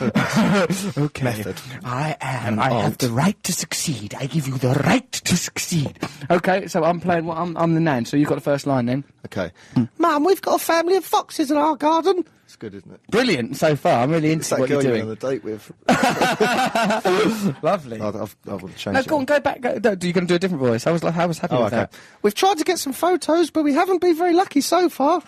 Okay. Method. I have the right to succeed. I give you the right to succeed. Okay, so I'm playing, I'm the nan, so you've got the first line then. Okay. Mum, we've got a family of foxes in our garden. It's good, isn't it? Brilliant so far. I'm really It's into that what girl you're you went doing. on a date with. Lovely. I would have changed No, it. go on, go back. You're going to do a different voice. I was happy Oh, with okay. that. We've tried to get some photos, but we haven't been very lucky so far.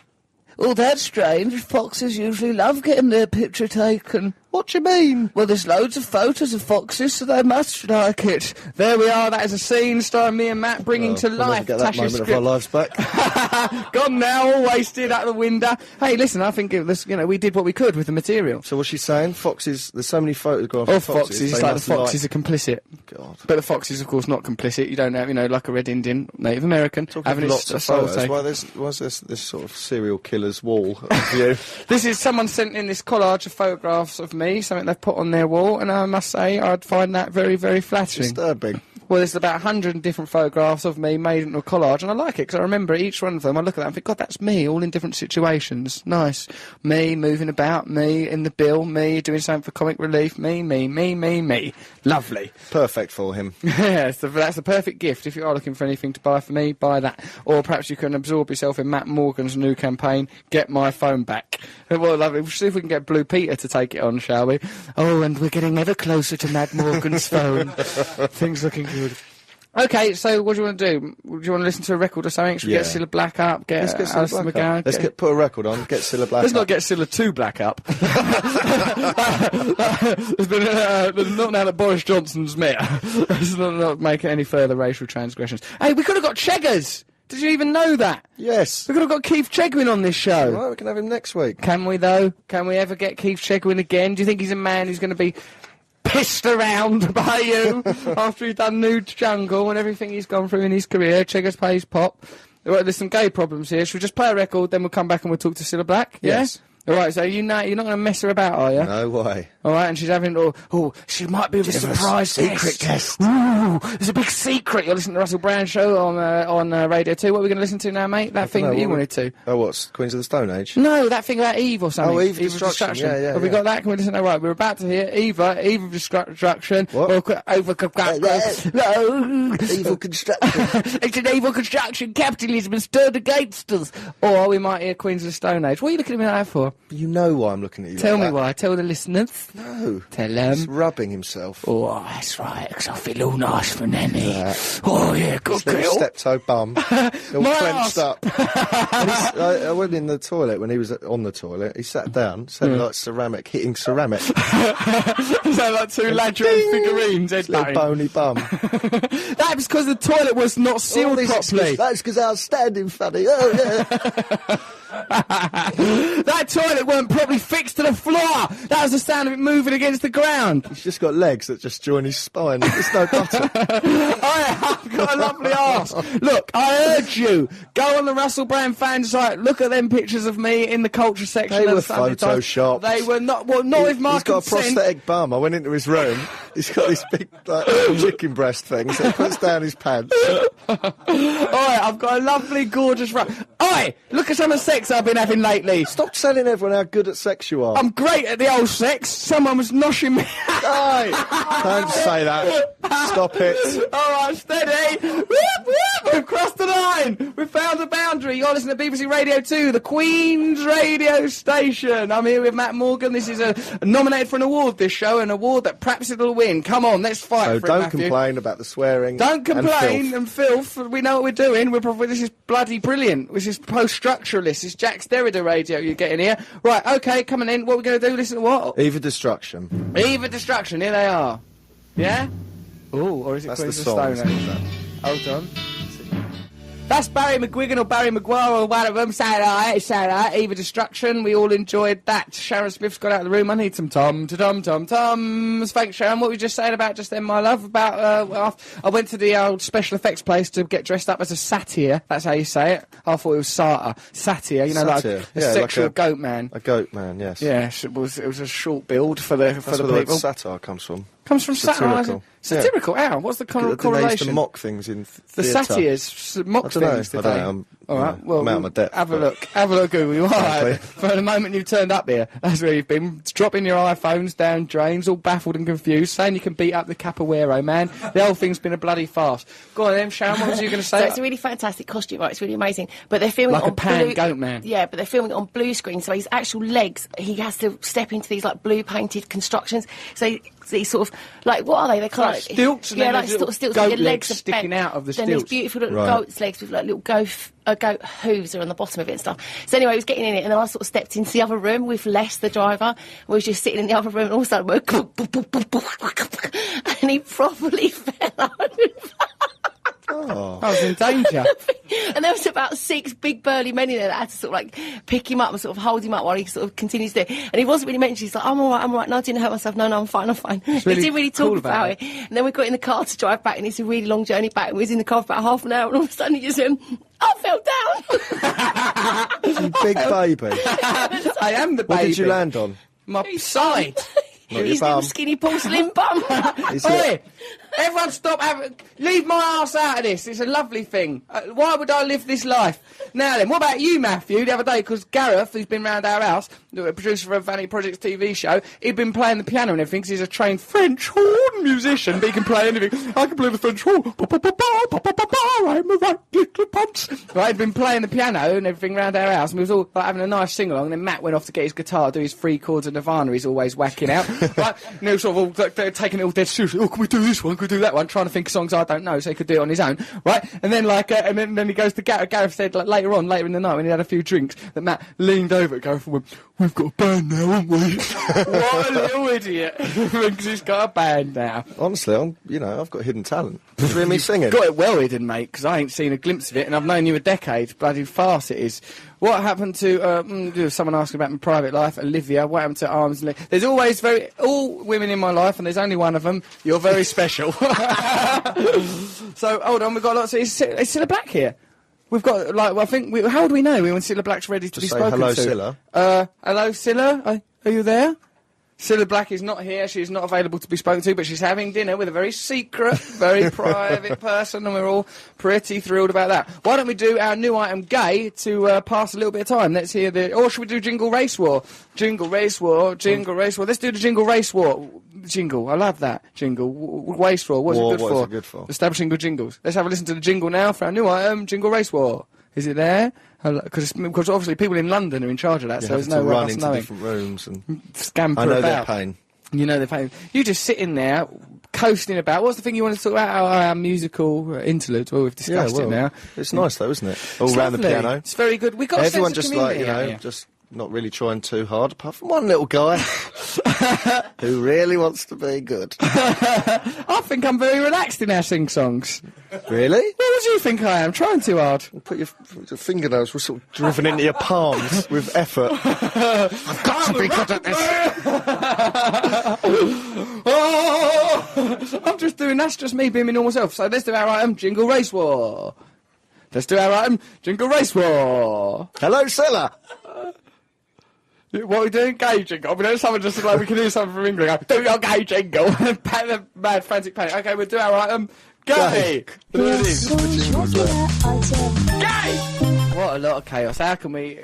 Oh, that's strange. Foxes usually love getting their picture taken. What do you mean? Well, there's loads of photos of foxes, so they must like it. There we are. That is a scene starring me and Matt bringing to We'll never life get that Tash's moment of our script. lives back. Gone now, all wasted out the window. Hey, listen, I think it was, we did what we could with the material. So what's she saying? Foxes, there's so many photographs All of foxes, it's they like the must foxes are complicit. God. But the fox is, of course, not complicit. You don't have, like a Red Indian, Native American, Talking having of lots its of soul photos. taken. Why is this sort of serial killer's wall of you? This is someone sent in this collage of photographs of me, something they've put on their wall, and I must say I'd find that very, very flattering. Disturbing. Well, there's about 100 different photographs of me made into a collage, and I like it because I remember each one of them. I look at that and think, God, that's me, all in different situations. Nice. Me moving about, me in the bill, me doing something for comic relief, me. Lovely. Perfect for him. Yeah, so that's the perfect gift. If you are looking for anything to buy for me, buy that. Or perhaps you can absorb yourself in Matt Morgan's new campaign, Get My Phone Back. Well, lovely. We'll see if we can get Blue Peter to take it on, shall we? Oh, and we're getting ever closer to Matt Morgan's phone. Things looking good. Okay, so what do you want to do? Do you want to listen to a record or something? Should we get Yeah. Cilla Black up? Let's get Cilla Alistair Black McGowan? up. Let's put a record on. Get Cilla Black Let's up. not get Cilla 2 Black up. There's been not now that Boris Johnson's mayor. Let's not make any further racial transgressions. Hey, we could have got Cheggers. Did you even know that? Yes. We could have got Keith Chegwin on this show. Right, we can have him next week. Can we, though? Can we ever get Keith Chegwin again? Do you think he's a man who's going to be pissed around by you after he's done Nude Jungle and everything he's gone through in his career? Cheggers plays pop. Right, there's some gay problems here. Should we just play a record, then we'll come back and we'll talk to Cilla Black? Yeah? Yes. All right, so you're not going to mess her about, are you? No way. All right, and she's having, she might be with a surprise secret test. Ooh, there's a big secret. You're listening to the Russell Brand Show on Radio 2. What are we going to listen to now, mate? That thing that you wanted to. Oh, what's Queens of the Stone Age? No, that thing about Eve or something. Oh, Eve of Destruction. Yeah, Have we got that? Can we listen? All right, we're about to hear Eve of Destruction. What? Evil construction. It's an evil construction. Capitalism has turned against us. Or we might hear Queens of the Stone Age. What are you looking at me like that for? You know why I'm looking at you. Tell like me that. why. Tell the listeners. No. Tell He's them. rubbing himself. Oh, that's right, 'cause I feel all nice for Nanny. Yeah. Oh, yeah, good His little girl. steptoe bum, all My clenched arse. up. And I went in the toilet when he was on the toilet. He sat down, sounded like ceramic hitting ceramic. Sound like two Ladron figurines, His little bony bum. That was because the toilet was not sealed properly. That's because I was standing funny. Oh yeah. That toilet weren't properly fixed to the floor. That was the sound of it moving against the ground. He's just got legs that just join his spine. There's no bottom. I've got a lovely arse. Look, I urge you, go on the Russell Brand fan site, look at them pictures of me in the culture section. They of were the Sunday Times. photoshopped. They were not, well, not with my He's got a consent. prosthetic bum. I went into his room. He's got these big like, chicken breast things that he puts down his pants. Alright, I've got a lovely, gorgeous rug. Alright, look at some of the sex I've been having lately. Stop telling everyone how good at sex you are. I'm great at the old sex. Someone was noshing me. Hey, don't say that. Stop it. Alright, steady. Whoop, whoop. We've crossed the line. We've found the boundary. You're listening to BBC Radio 2, the Queen's radio station. I'm here with Matt Morgan. This is a nominated for an award, this show, an award that perhaps it'll win. Come on, let's fight So for it, don't Matthew. complain about the swearing. Don't complain and filth. and filth. We know what we're doing. This is bloody brilliant. This is post-structuralist. This is Jack's Derrida radio you're getting here. Right, okay, coming in. What we're going to do, listen to what? Eve of Destruction. Eve of Destruction. Here they are. Yeah? Ooh, or is it That's the Queens of song. Stone isn't Age? it? Hold on. That's Barry McGuigan or Barry Maguire or one of them. Saturday, Eve of Destruction. We all enjoyed that. Sharon Smith's got out of the room. I need some tums. Thanks, Sharon. What were you just saying about just then, my love? About I went to the old special effects place to get dressed up as a satyr. That's how you say it. I thought it was satyr. You know, Satyr. like a Yeah, sexual like a- goat man. A goat man, yes. Yes, it was a short build for the That's where the people. word satire comes from. Comes from satire. Satirical. How? What's the They used to correlation? mock things in The theatre. satyrs mock I don't know. things, did I don't they? know. All right, well, I'm out of my depth. have a but- look. Have a look, Google. You are. Exactly. For the moment you've turned up here, that's where you've been. Dropping your iPhones down drains, all baffled and confused, saying you can beat up the Capoeiro man. The whole thing's been a bloody farce. Go on then, Sharon, what was you going to So say? it's a really fantastic costume, right? It's really amazing. But they're filming Like it a on pan blue... goat man. Yeah, but they're filming it on blue screen, so his actual legs, he has to step into these, like, blue-painted constructions. So he's sort of... Like, what are they? They're kind Like of... stilts and Yeah, then like there's sort of stilts. goat Your legs legs are sticking bent. out of the Then stilts. these beautiful little Right. goat's legs with, like, little goat hooves are on the bottom of it and stuff. So anyway, he was getting in it, and then I sort of stepped into the other room with Les, the driver. We was just sitting in the other room, and all of a sudden, and he properly fell out. Oh. I was in danger. And there was about 6 big burly men in there that had to sort of like pick him up and sort of hold him up while he sort of continues to. And he wasn't really mentioned. He's like, I'm all right. No, I didn't hurt myself. No, I'm fine. really He didn't really talk cool about about it. And then we got in the car to drive back, and it's a really long journey back. And we was in the car for about half an hour, and all of a sudden he just went, I fell down. You big baby. I am the baby. What did you land on? My side. Not your His little bum. skinny porcelain bum. Is Oi! it? Everyone stop leave my arse out of this. It's a lovely thing. Why would I live this life? Now then, what about you, Matthew, the other day? Because Gareth, who's been round our house, the producer for a Vanity Projects TV show, he'd been playing the piano and everything because he's a trained French horn musician, but he can play anything. I can play the French horn. I'm a right little punch. Right, he'd been playing the piano and everything round our house, and we was all like, having a nice sing-along, and then Matt went off to get his guitar, do his 3 chords of Nirvana he's always whacking out. Right, and they were sort of all taking it all dead seriously. Oh, can we do this one? Can we do that one? Trying to think of songs I don't know, so he could do it on his own, right? And then and then he goes to Gareth. Gareth said like, later in the night when he had a few drinks that Matt leaned over at Gareth and went, "We've got a band now, haven't we?" What a little idiot! Thinks he's got a band now. Honestly, I've got hidden talent. Did you hear me singing? Got it well hidden, mate, because I ain't seen a glimpse of it, and I've known you a decade. Bloody farce it is. What happened to someone asking about my private life? Olivia, what happened to arms and legs? There's always all women in my life, and there's only one of them. You're very special. So hold on, we've got lots. Is Cilla Black here? We've got I think. How do we know when Cilla Black's ready to be Just say spoken hello, to? Cilla. Hello, Cilla. Are you there? Cilla Black is not here. She's not available to be spoken to, but she's having dinner with a very secret, very private person, and we're all pretty thrilled about that. Why don't we do our new item, Gay, to pass a little bit of time? Let's hear or should we do Jingle Race War? Jingle Race War, Jingle Race War. Let's do the Jingle Race War. Jingle, I love that. Jingle. Race War, what's it good for? What is it good for? Establishing good jingles. Let's have a listen to the jingle now for our new item, Jingle Race War. Is it there? Because obviously people in London are in charge of that, You so have there's to no way run of us into knowing. different rooms and Scamper I know about. their pain. You know the pain. You just sitting there, coasting about. What's the thing you want to talk about? Our musical interludes. Well, we've discussed it now. It's nice though, isn't it? All It's round the lovely. piano. It's very good. We got a Everyone sense of just like, community out here. just not really trying too hard, apart from one little guy who really wants to be good. I think I'm very relaxed in our sing-songs. Really? What do you think I am? Trying too hard. Your fingernails were sort of driven into your palms with effort. I've got to be good at this. Oh! I'm just doing, that's just me being my normal self. So let's do our item, Jingle Race War. Let's do our item, Jingle Race War. Hello, Cilla. What are we doing? Gay jingle. We know someone just like we can do something from England. Go, do your gay jingle. The mad frantic panic. Okay, we'll do our item. Gay. There it is. Gay. What a lot of chaos. How can we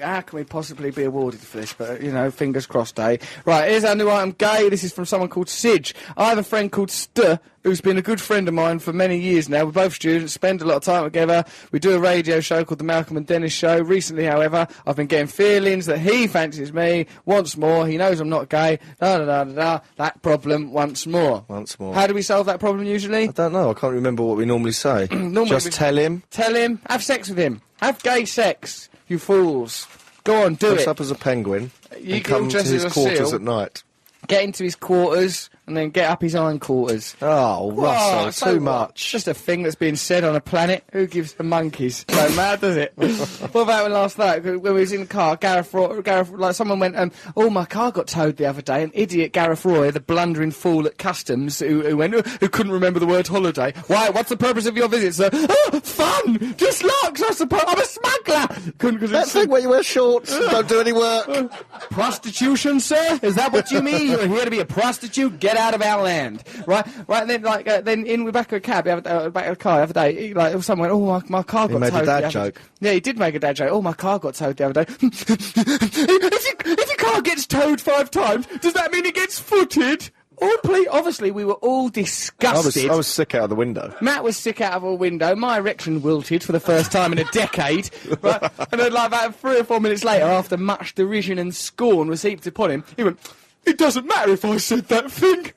possibly be awarded for this? But, fingers crossed, eh? Right, here's our new item, Gay. This is from someone called Sidge. I have a friend called Stu, who's been a good friend of mine for many years now. We're both students, spend a lot of time together. We do a radio show called The Malcolm and Dennis Show. Recently, however, I've been getting feelings that he fancies me once more. He knows I'm not gay. Da-da-da-da-da. That problem once more. Once more. How do we solve that problem usually? I don't know. I can't remember what we normally say. Just tell him. Tell him. Have sex with him. Have gay sex, you fools. Go on, do Dress it. up as a penguin You and can come to dress his as a quarters seal. at night. Get into his quarters and then get up his iron quarters. Oh, Russell, so too what? much. Just a thing that's being said on a planet. Who gives the monkeys? So mad, does it? What about when last night, when we was in the car, Gareth, like someone went, oh, my car got towed the other day. An idiot, Gareth Roy, the blundering fool at customs, who couldn't remember the word holiday. Why? What's the purpose of your visit, sir? Oh, fun! Just larks, I suppose. I'm a smuggler! That thing where you wear shorts and don't do any work. Prostitution, sir? Is that what you mean? You're here to be a prostitute? Get out of our land, right? And then, then in the back of a cab, back of the car the other day, someone went, "Oh, my car got towed." He made a dad joke. Yeah, he did make a dad joke. Oh, my car got towed the other day. if your car gets towed 5 times, does that mean it gets footed? Oh, please. Obviously, we were all disgusted. I was sick out of the window. Matt was sick out of a window. My erection wilted for the first time in a decade. Right? And then, about 3 or 4 minutes later, after much derision and scorn was heaped upon him, he went, "It doesn't matter if I said that thing."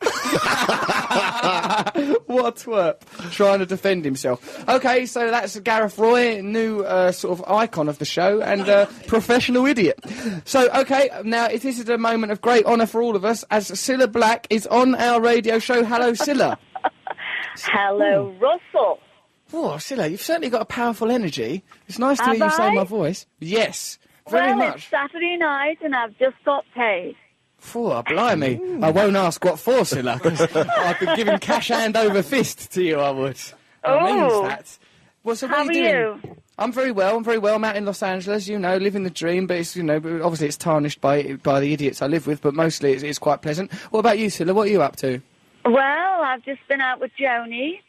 What a twerp. Trying to defend himself. Okay, so that's Gareth Roy, new sort of icon of the show, and professional idiot. So, okay, now this is a moment of great honour for all of us, as Cilla Black is on our radio show. Hello, Cilla. Hello, Russell. Oh, Cilla, you've certainly got a powerful energy. It's nice to hear you say my voice. Yes, very well, much. It's Saturday night and I've just got paid. Oh, blimey. I won't ask what for, Cilla, 'cause I could give him cash hand over fist to you, I would. I means that. Well, so what How are you doing? you? I'm very well. I'm out in Los Angeles, living the dream, but it's, obviously it's tarnished by the idiots I live with, but mostly it's quite pleasant. What about you, Cilla? What are you up to? Well, I've just been out with Joni,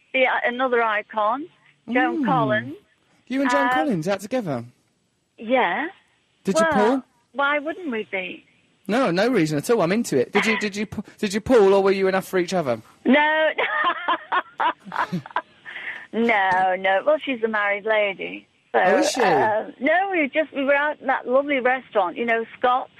another icon, Joan Collins. You and Joan Collins out together? Yeah. Did you pull? Why wouldn't we be? No reason at all. I'm into it. Did you pull, or were you enough for each other? No. No. Well, she's a married lady. So, is she? No, we were out in that lovely restaurant, Scott's.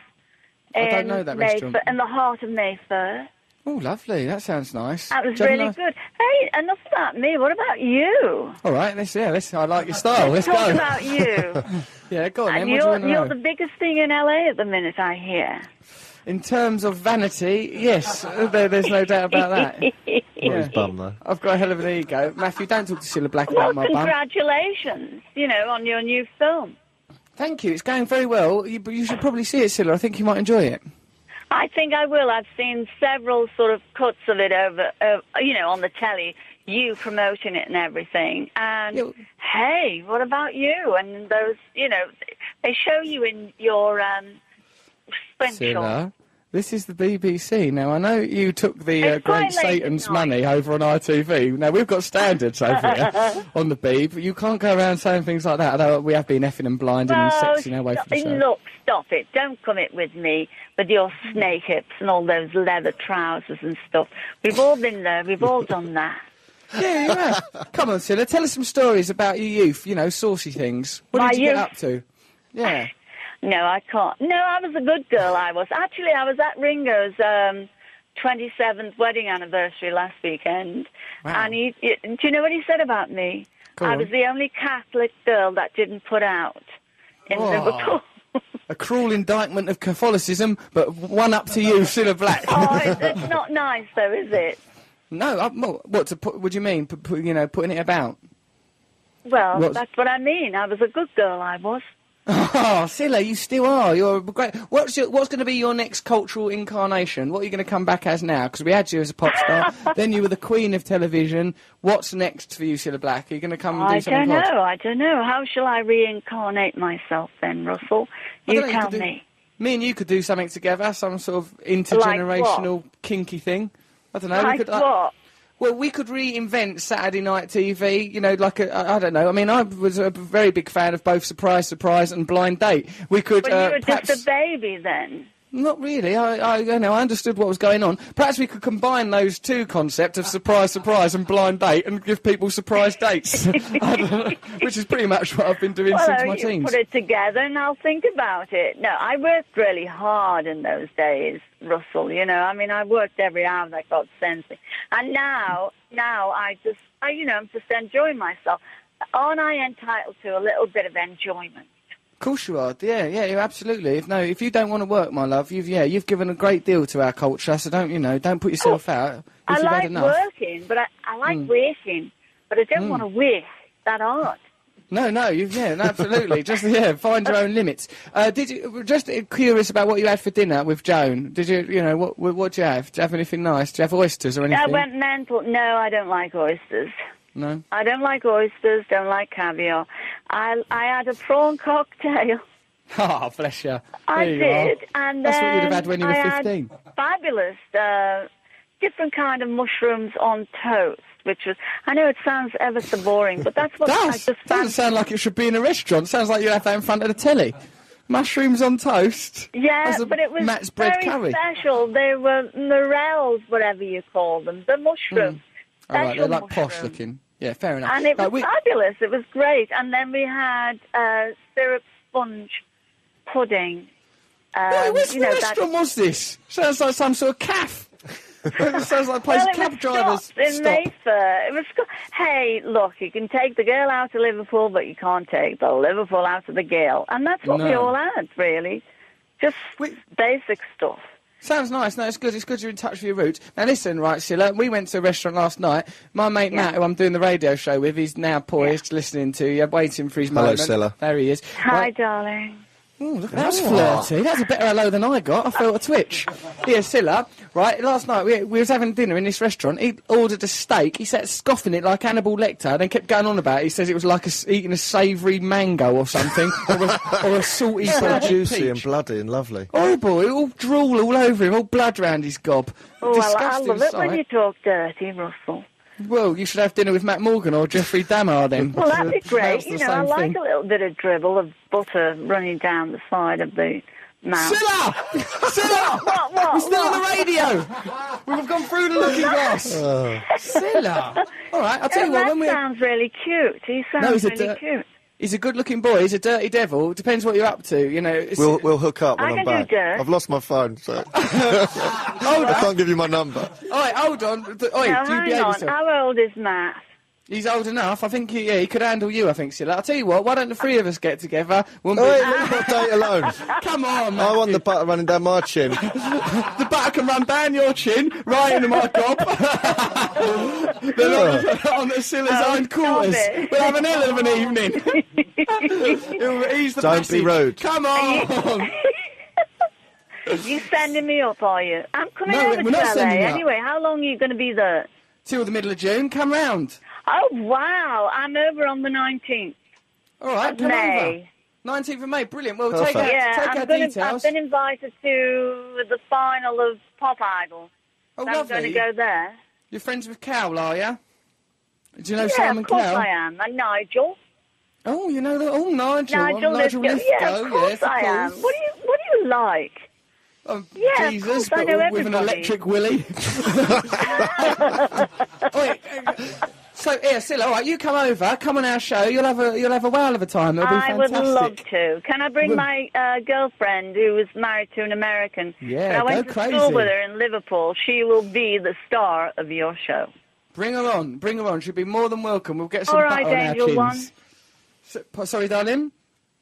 I don't know that restaurant. In the heart of Mayfair. Oh, lovely. That sounds nice. That was really good. Hey, enough about me. What about you? All right, I like your style. Let's talk go. about you. Yeah, go on, and then. What do you want to know? You're the biggest thing in LA at the minute, I hear. In terms of vanity, yes, there's no doubt about that. Not his bum, though. I've got a hell of an ego. Matthew, don't talk to Cilla Black about my bum. Congratulations, on your new film. Thank you. It's going very well. You should probably see it, Cilla. I think you might enjoy it. I think I will. I've seen several sort of cuts of it over, on the telly, you promoting it and everything. And, hey, what about you? And those, they show you in your special. Cilla, this is the BBC. Now, I know you took the Great Satan's money over on ITV. Now, we've got standards over here on the Beeb. You can't go around saying things like that, although we have been effing and blinding and sexing our way for the show. Look, stop it. Don't come it with me with your snake hips and all those leather trousers and stuff. We've all been there. We've all done that. Yeah, you have. Come on, Cilla, tell us some stories about your youth, you know, saucy things. What My did you youth? get up to? Yeah. No, I can't. No, I was a good girl, I was. Actually, I was at Ringo's 27th wedding anniversary last weekend. Wow. And do you know what he said about me? Go I on. was the only Catholic girl that didn't put out in Liverpool. A cruel indictment of Catholicism, but one up to you, Cilla Black. Oh, it's not nice, though, is it? No, what to put? What do you mean? You know, putting it about? Well, that's what I mean. I was a good girl, I was. Oh, Cilla, you still are. You're great. What's going to be your next cultural incarnation? What are you going to come back as now? Because we had you as a pop star, then you were the queen of television. What's next for you, Cilla Black? Are you going to come and do something? I don't know. How shall I reincarnate myself then, Russell? You tell me. Me and you could do something together, some sort of intergenerational kinky thing. I don't know. Like what? Well, we could reinvent Saturday night TV, you know, like I don't know. I mean, I was a very big fan of both Surprise, Surprise and Blind Date. We could Well, you were perhaps... just a baby then. Not really. I understood what was going on. Perhaps we could combine those two concepts of Surprise, Surprise and Blind Date and give people surprise dates. I don't know, which is pretty much what I've been doing since my you teens. put it together and I'll think about it. No, I worked really hard in those days, Russell, you know. I mean, I worked every hour that God sends me. And now I'm just enjoying myself. Aren't I entitled to a little bit of enjoyment? Of course you are. Yeah, you absolutely. If you don't want to work, my love, you've given a great deal to our culture. So don't put yourself out. I you've had like enough. working, but I like working, but I don't want to work that hard. No, absolutely. Just find your own limits. Did you just curious about what you had for dinner with Joan? Did you what do you have? Do you have anything nice? Do you have oysters or anything? I went mental. No, I don't like oysters. No? I don't like oysters, don't like caviar. I had a prawn cocktail. Oh, bless you. I There you did. are. And That's then what you'd have had when you were 15. Had fabulous, different kind of mushrooms on toast, which was, I know it sounds ever so boring, but that's what I just doesn't fancied. sound like it should be in a restaurant. Sounds like you have that in front of the telly. Mushrooms on toast. Yeah, but it was Matt's bread very curry. special. They were morels, whatever you call them, the mushrooms. All right, they're like Special posh mushroom. looking. Yeah, fair enough. And it was fabulous. It was great. And then we had syrup sponge pudding. Which restaurant was this? Sounds like some sort of caff. It sounds like a place cab drivers in Mayfair. It was. Hey, look, you can take the girl out of Liverpool, but you can't take the Liverpool out of the girl. And that's what we all had, really. Just basic stuff. Sounds nice. No, it's good. It's good you're in touch with your roots. Now, listen, right, Cilla, we went to a restaurant last night. My mate Matt, who I'm doing the radio show with, he's now poised, listening to you, waiting for his moment. Hello, Cilla. There he is. Hi, darling. Ooh, look, that was flirty. That's a better hello than I got. I felt a twitch. Yeah, Cilla, right, last night we was having dinner in this restaurant. He ordered a steak. He sat scoffing it like Hannibal Lecter, then kept going on about it. He says it was like eating a savoury mango or something, or a salty So peach. juicy and bloody and lovely. Horrible. All drool all over him, all blood round his gob. Oh, well, I Disgusting love it when sight. you talk dirty, Russell. Well, you should have dinner with Matt Morgan or Jeffrey Dahmer then. Well, that'd be great. That's the You know, I same like thing. a little bit of dribble of butter running down the side of the mouth. Cilla! Cilla! What? We're still on the radio! We've gone through the looking glass. Cilla! All right, I'll tell you what, That when we... sounds really cute. He sounds really cute. He's a good-looking boy. He's a dirty devil. It depends what you're up to, you know. We'll hook up when I I'm can do back. dirt. I've lost my phone, so I can't give you my number. All right, hold on. Oi, Now, do you hang behave on. yourself? How old is Matt? He's old enough. I think he could handle you, I think, Cilla. I'll tell you what, why don't the three of us get together? We'll Hey, leave my date alone. Come on, I man. want the butter running down my chin. The butter can run down your chin, right into my gob. Then on the Cilla's own quarters. it. We'll have an hell of an evening. He'll ease the Don't passage. be rude. Come on. You sending me up, are you? I'm coming No, over we're to not LA. sending you up. Anyway, how long are you going to be there? Till the middle of June, come round. Oh, wow. I'm over on the 19th All right, of come over. May. 19th of May, brilliant. Well, Perfect. take our I've details. been invited to the final of Pop Idol. Oh, So I'm going to lovely. go there. You're friends with Cowell, are you? Do you know Yeah, Simon of course Cowell? I am. And Nigel. Oh, you know that? Oh, Nigel. Nigel Nigel Lithgow. Lithgow. Yeah, of course yes, I am. course. What do you like? Yeah, of Jesus, course, I but know with an everybody. electric willy. Wait, So here, Cilla, all right, you come over, come on our show. You'll have a whale of a time. It'll be fantastic. I would love to. Can I bring my girlfriend who was married to an American? Yeah, I went to school with her in Liverpool. She will be the star of your show. Bring her on. Bring her on. She'll be more than welcome. We'll get some butter on Angel our chins. One. Sorry, darling?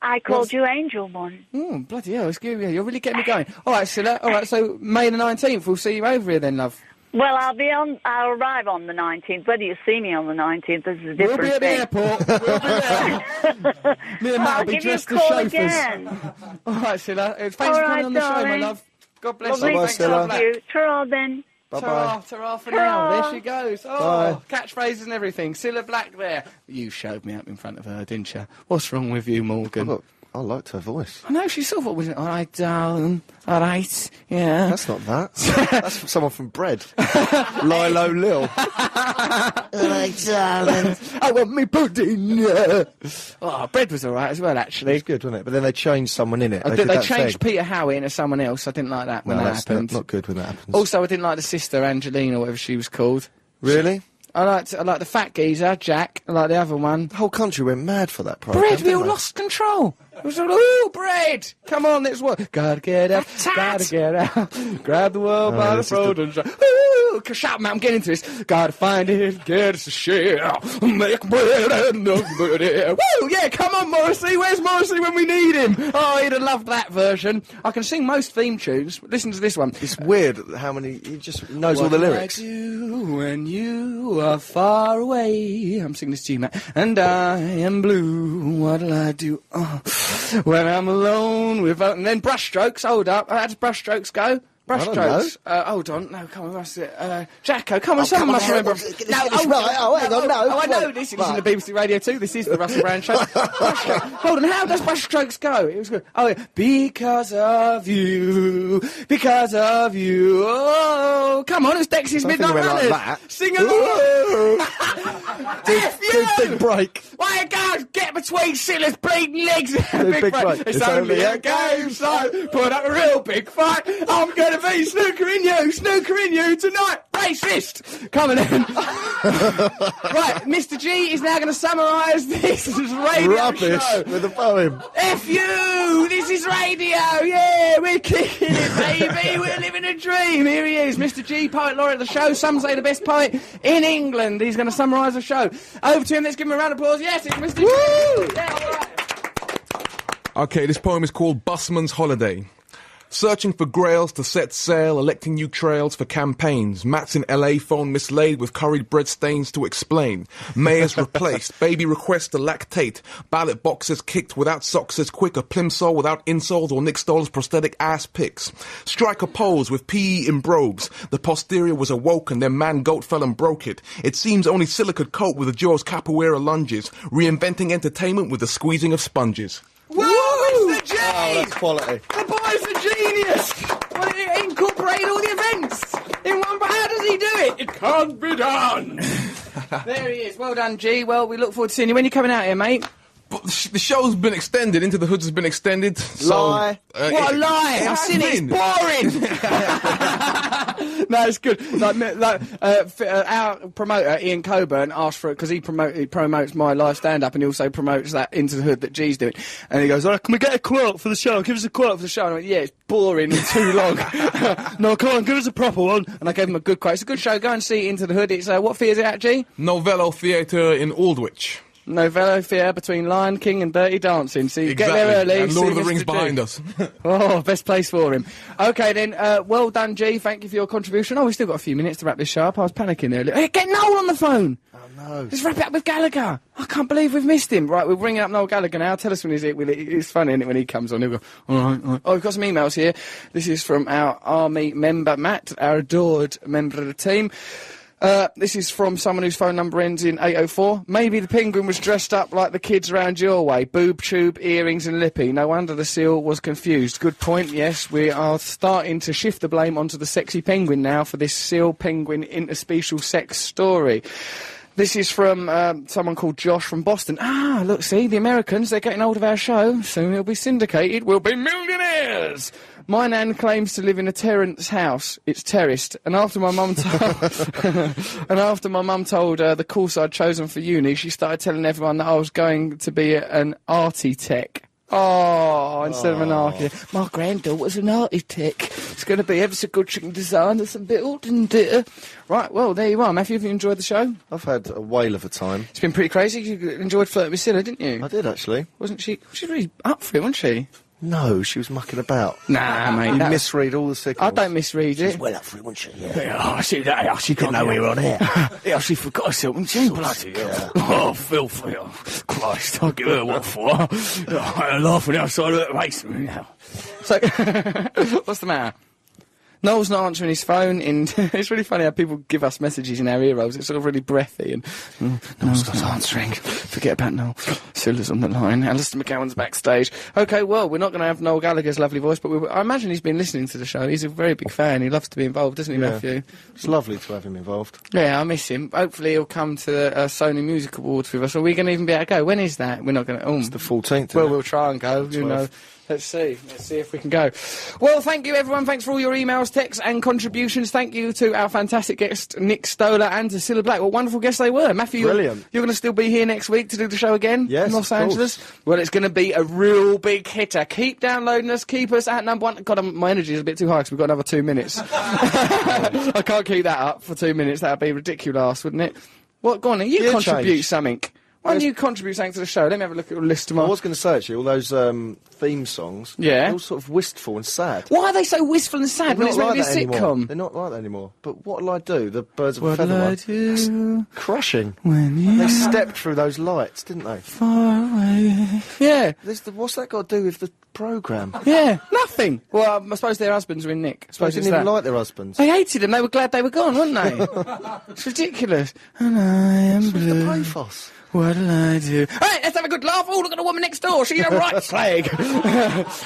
I called you Angel One. Oh, bloody hell. You're really getting me going. All right, Cilla. All right, so May the 19th, we'll see you over here then, love. Well, I'll arrive on the 19th. Whether you see me on the 19th, this is a different thing. We'll be at the airport. We'll be there. Me and Matt will be dressed as chauffeurs. Again. All right, Cilla. Thanks for coming on the show, my love. God bless you. Bye, Cilla. Ta-ra, then. Bye-bye. Ta-ra for now. There she goes. Oh, catchphrases and everything. Cilla Black there. You showed me up in front of her, didn't you? What's wrong with you, Morgan? I liked her voice. I know, she sort of was, all right, darling, all right, yeah. That's not that. That's someone from Bread. Lilo Lil. All right, darling, I want me pudding. Oh, Bread was all right as well, actually. It was good, wasn't it? But then they changed someone in it. They changed Peter Howie into someone else. I didn't like that when that happened. Not good when that happens. Also, I didn't like the sister, Angelina, or whatever she was called. Really? I like the fat geezer, Jack. I like the other one. The whole country went mad for that program. Bread, we all lost control. It was all, ooh, Bread! Come on, let's work. Gotta get out, gotta get out. Grab the world by the throat and shout. Ooh, shut up, man, I'm getting into this. Gotta find it, get us a share. Make bread and nobody. Woo, yeah, come on, Morrissey. Where's Morrissey when we need him? Oh, he'd have loved that version. I can sing most theme tunes. Listen to this one. It's weird how many, he just knows all the lyrics. What do I do when you are far away? I'm singing this to you, Matt. And I am blue. What'll I do? Oh. When I'm alone with... and then brushstrokes, hold up. How does brushstrokes go? Brushstrokes. Hold on. No, come on, what's it? Jacko, come on, someone must remember. No, hang on, no. I know this. Listen to BBC Radio 2. This is the Russell Brand Show. Hold on, how does brushstrokes go? It was good. Oh, yeah. Because of you. Because of you. Oh, come on, it's Dexy's Midnight Runners. Like that. Sing along. Do big break. Why, guys, get between Cilla's bleeding legs. Big break. It's only a game, so put up a real big fight. I'm going to be snookering you tonight, racist. Coming in. Right, Mr. G is now going to summarise this radio Rubbish show. With a poem. F you! This is radio, yeah, we're kicking it, baby, we're living a dream. Here he is, Mr. G, poet laureate of the show, some say the best poet in England. He's going to summarise the show. Over to him, let's give him a round of applause. Yes, it's Mr. G. Yeah, all right. Okay, this poem is called Busman's Holiday. Searching for grails to set sail, electing new trails for campaigns. Matt's in LA, phone mislaid with curried bread stains to explain. Mayors replaced, baby requests to lactate. Ballot boxes kicked without socks as quick. A plimsoll without insoles or Nick Stoller's prosthetic ass pics. Strike a pose with PE in brogues. The posterior was awoken, then man-goat fell and broke it. It seems only Cilla could cope with the Jaws capoeira lunges. Reinventing entertainment with the squeezing of sponges. Woo! It's the G! Oh, that's quality. The boy's a genius! Well, he incorporated all the events in one, but how does he do it? It can't be done! There he is. Well done, G. Well, we look forward to seeing you. When are you coming out here, mate? But the show's been extended. Into the Hoods has been extended. Lie. What a lie! I've seen it. It's boring. No, it's good. Our promoter Ian Coburn asked for it because he promotes my live stand-up, and he also promotes that Into the Hood that G's doing. And he goes, "Oh, can we get a quote for the show? Give us a quote for the show." And I went, "Yeah, it's boring and too long." "No, come on, give us a proper one." And I gave him a good quote. It's a good show. Go and see Into the Hood. It's what theatre is it at, G? Novello Theatre in Aldwych. Novello Theatre between Lion King and Dirty Dancing. So you get there early. And Lord of the Rings behind us. Oh, best place for him. Okay then, well done, G. Thank you for your contribution. Oh, we've still got a few minutes to wrap this show up. I was panicking earlier. Hey, get Noel on the phone. Oh no. Let's wrap it up with Gallagher. I can't believe we've missed him. Right, we're bringing up Noel Gallagher now. Tell us when he's here. It's funny, isn't it, when he comes on. He'll go, all right. Oh, we've got some emails here. This is from our army member, Matt, our adored member of the team. This is from someone whose phone number ends in 804. Maybe the penguin was dressed up like the kids round your way. Boob tube, earrings and lippy. No wonder the seal was confused. Good point, yes. We are starting to shift the blame onto the sexy penguin now for this seal-penguin interspecial sex story. This is from someone called Josh from Boston. Ah, look, see, the Americans, they're getting hold of our show. Soon it'll be syndicated. We'll be millionaires. My nan claims to live in a Terrence house. It's terraced. And after my mum told her the course I'd chosen for uni, she started telling everyone that I was going to be an architect. Oh, instead of an architect. My granddaughter's an architect. It's going to be ever so good she can design us and build and Right, well, there you are. Matthew, have you enjoyed the show? I've had a whale of a time. It's been pretty crazy. You enjoyed flirting with Cilla, didn't you? I did, actually. Wasn't she? She was really up for it, wasn't she? No, she was mucking about. Nah, mate. You misread all the signals. I don't misread it. She's well up for it, wasn't she? Oh, she didn't know we were on air. Yeah, she forgot herself, didn't she? Bloody hell. Oh, filthy. Oh, Christ, I'll give her one for her. I'm laughing outside of the basement now. So, what's the matter? Noel's not answering his phone. It's really funny how people give us messages in our ear rolls. It's sort of really breathy and Noel's not answering. Forget about Noel. Cilla's on the line. Alistair McGowan's backstage. Okay, well, we're not going to have Noel Gallagher's lovely voice, but I imagine he's been listening to the show. He's a very big fan. He loves to be involved, doesn't he, Matthew? It's lovely to have him involved. Yeah, I miss him. Hopefully he'll come to the Sony Music Awards with us. Are we going to even be able to go? When is that? We're not going to... Oh, it's the 14th. Well, we'll try and go, you know. Let's see if we can go. Well, thank you, everyone. Thanks for all your emails, texts and contributions. Thank you to our fantastic guest, Nick Stoller, and to Cilla Black. What wonderful guests they were. Matthew, brilliant. You're going to still be here next week to do the show again? Yes, in Los Angeles? Well, it's going to be a real big hitter. Keep downloading us. Keep us at number 1. God, my energy is a bit too high because we've got another 2 minutes. I can't keep that up for 2 minutes. That would be ridiculous, wouldn't it? What? Go on, you contribute something. Why don't you contribute something to the show? Let me have a look at your list tomorrow. I was going to say, actually, all those theme songs, they're all sort of wistful and sad. Why are they so wistful and sad when it's meant to be a sitcom? They're not like that anymore. But what'll I do? The Birds of a What'll Feather I one. do Crushing. When they stepped through those lights, didn't they? Far away. Yeah. What's that got to do with the programme? Yeah, nothing. Well, I suppose their husbands were in Nick. I suppose they didn't even like their husbands. They hated them. They were glad they were gone, weren't they? It's ridiculous. And I am blue. The pathos. What'll I do? Right, let's have a good laugh. Oh, look at the woman next door. She's a right slag.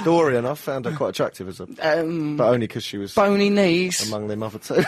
Dorian, I found her quite attractive as a... but only because she was... Bony knees. Among them other two.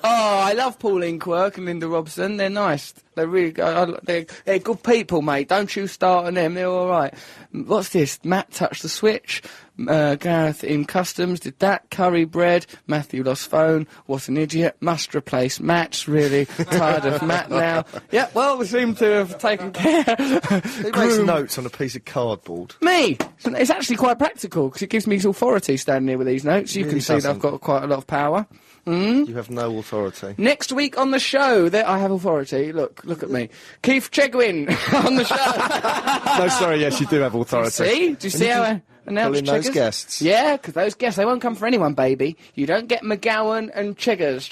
Oh, I love Pauline Quirk and Linda Robson. They're nice. They're really good. They're good people, mate. Don't you start on them. They're all right. What's this? Matt touched the switch. Gareth in customs did that. Curry bread. Matthew lost phone. What an idiot. Must replace Matt's really tired of Matt now. Yeah, well, we seem to have taken care. He makes notes on a piece of cardboard. Me? It's actually quite practical because it gives me authority standing here with these notes. You can see that I've got quite a lot of power. You have no authority. Next week on the show, I have authority. Look at me. Keith Chegwin on the show. No, sorry, yes, you do have authority. See? Do you see how I announced those guests? Yeah, because those guests, they won't come for anyone, baby. You don't get McGowan and Cheggers.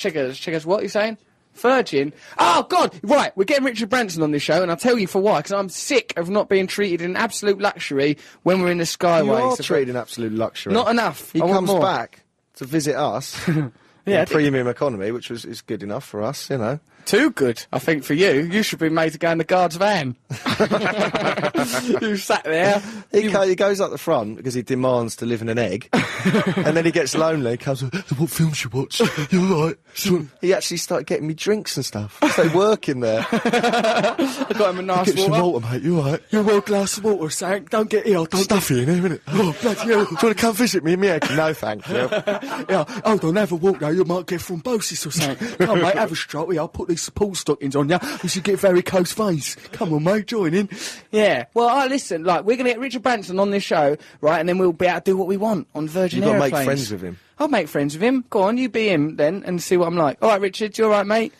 What are you saying? Virgin? Oh, God! Right, we're getting Richard Branson on this show, and I'll tell you for why, because I'm sick of not being treated in absolute luxury when we're in the Skyways. You are treated in absolute luxury. Not enough. He comes back to visit us. Yeah, premium economy, which is good enough for us, you know. Too good, I think, for you. You should be made to go in the guard's van. You sat there. He goes up the front because he demands to live in an egg. And then he gets lonely, comes, what film should you watch? You're right. He actually started getting me drinks and stuff. They work in there. I got him a nice water. Get some water, mate. You all right? You want a glass of water, Sam? Don't get ill. Don't stuffy in here, innit? Oh, bloody hell. Do you want to come visit me in my egg? No, thank you. Yeah, hold on, have a walk now. You might get thrombosis or something. Come, mate, have a stroke. I'll put these support stockings on you. You should get varicose veins. Come on, mate, join in. Yeah. Well, listen, we're going to get Richard Branson on this show, right, and then we'll be able to do what we want on Virgin Airplanes. You've got to make friends with him. I'll make friends with him. Go on, you be him then and see what I'm like. All right, Richard, you all right, mate?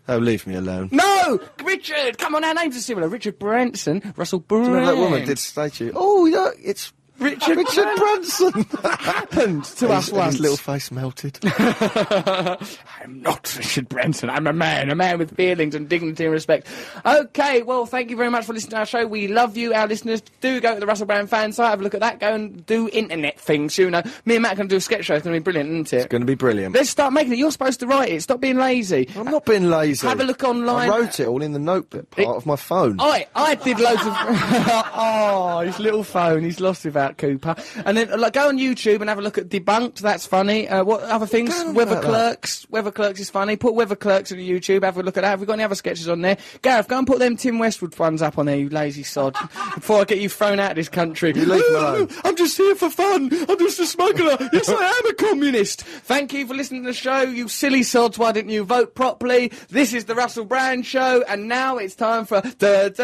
Oh, leave me alone. No! Richard! Come on, our names are similar. Richard Branson, Russell Brand. Do you remember that woman did say to you, oh, yeah, it's Richard Branson. That happened to us once. His little face melted. I'm not Richard Branson. I'm a man with feelings and dignity and respect. Okay, well, thank you very much for listening to our show. We love you, our listeners. Do go to the Russell Brand fan site, have a look at that. Go and do internet things, you know. Me and Matt can do a sketch show. It's going to be brilliant, isn't it? It's going to be brilliant. Let's start making it. You're supposed to write it. Stop being lazy. I'm not being lazy. Have a look online. I wrote it all in the notebook part of my phone. I did loads of... Oh, his little phone. He's lost without about Cooper. And then go on YouTube and have a look at Debunked. That's funny. What other things? Weather Clerks. Weather Clerks is funny. Put Weather Clerks on YouTube. Have a look at that. Have we got any other sketches on there? Gareth, go and put them Tim Westwood ones up on there, you lazy sod, before I get you thrown out of this country. You leave me alone. I'm just here for fun. I'm just a smuggler. Yes, I am a communist. Thank you for listening to the show, you silly sods. Why didn't you vote properly? This is the Russell Brand Show, and now it's time for 88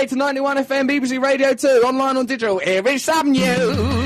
to 91 FM BBC Radio 2, online on digital. Here is some news.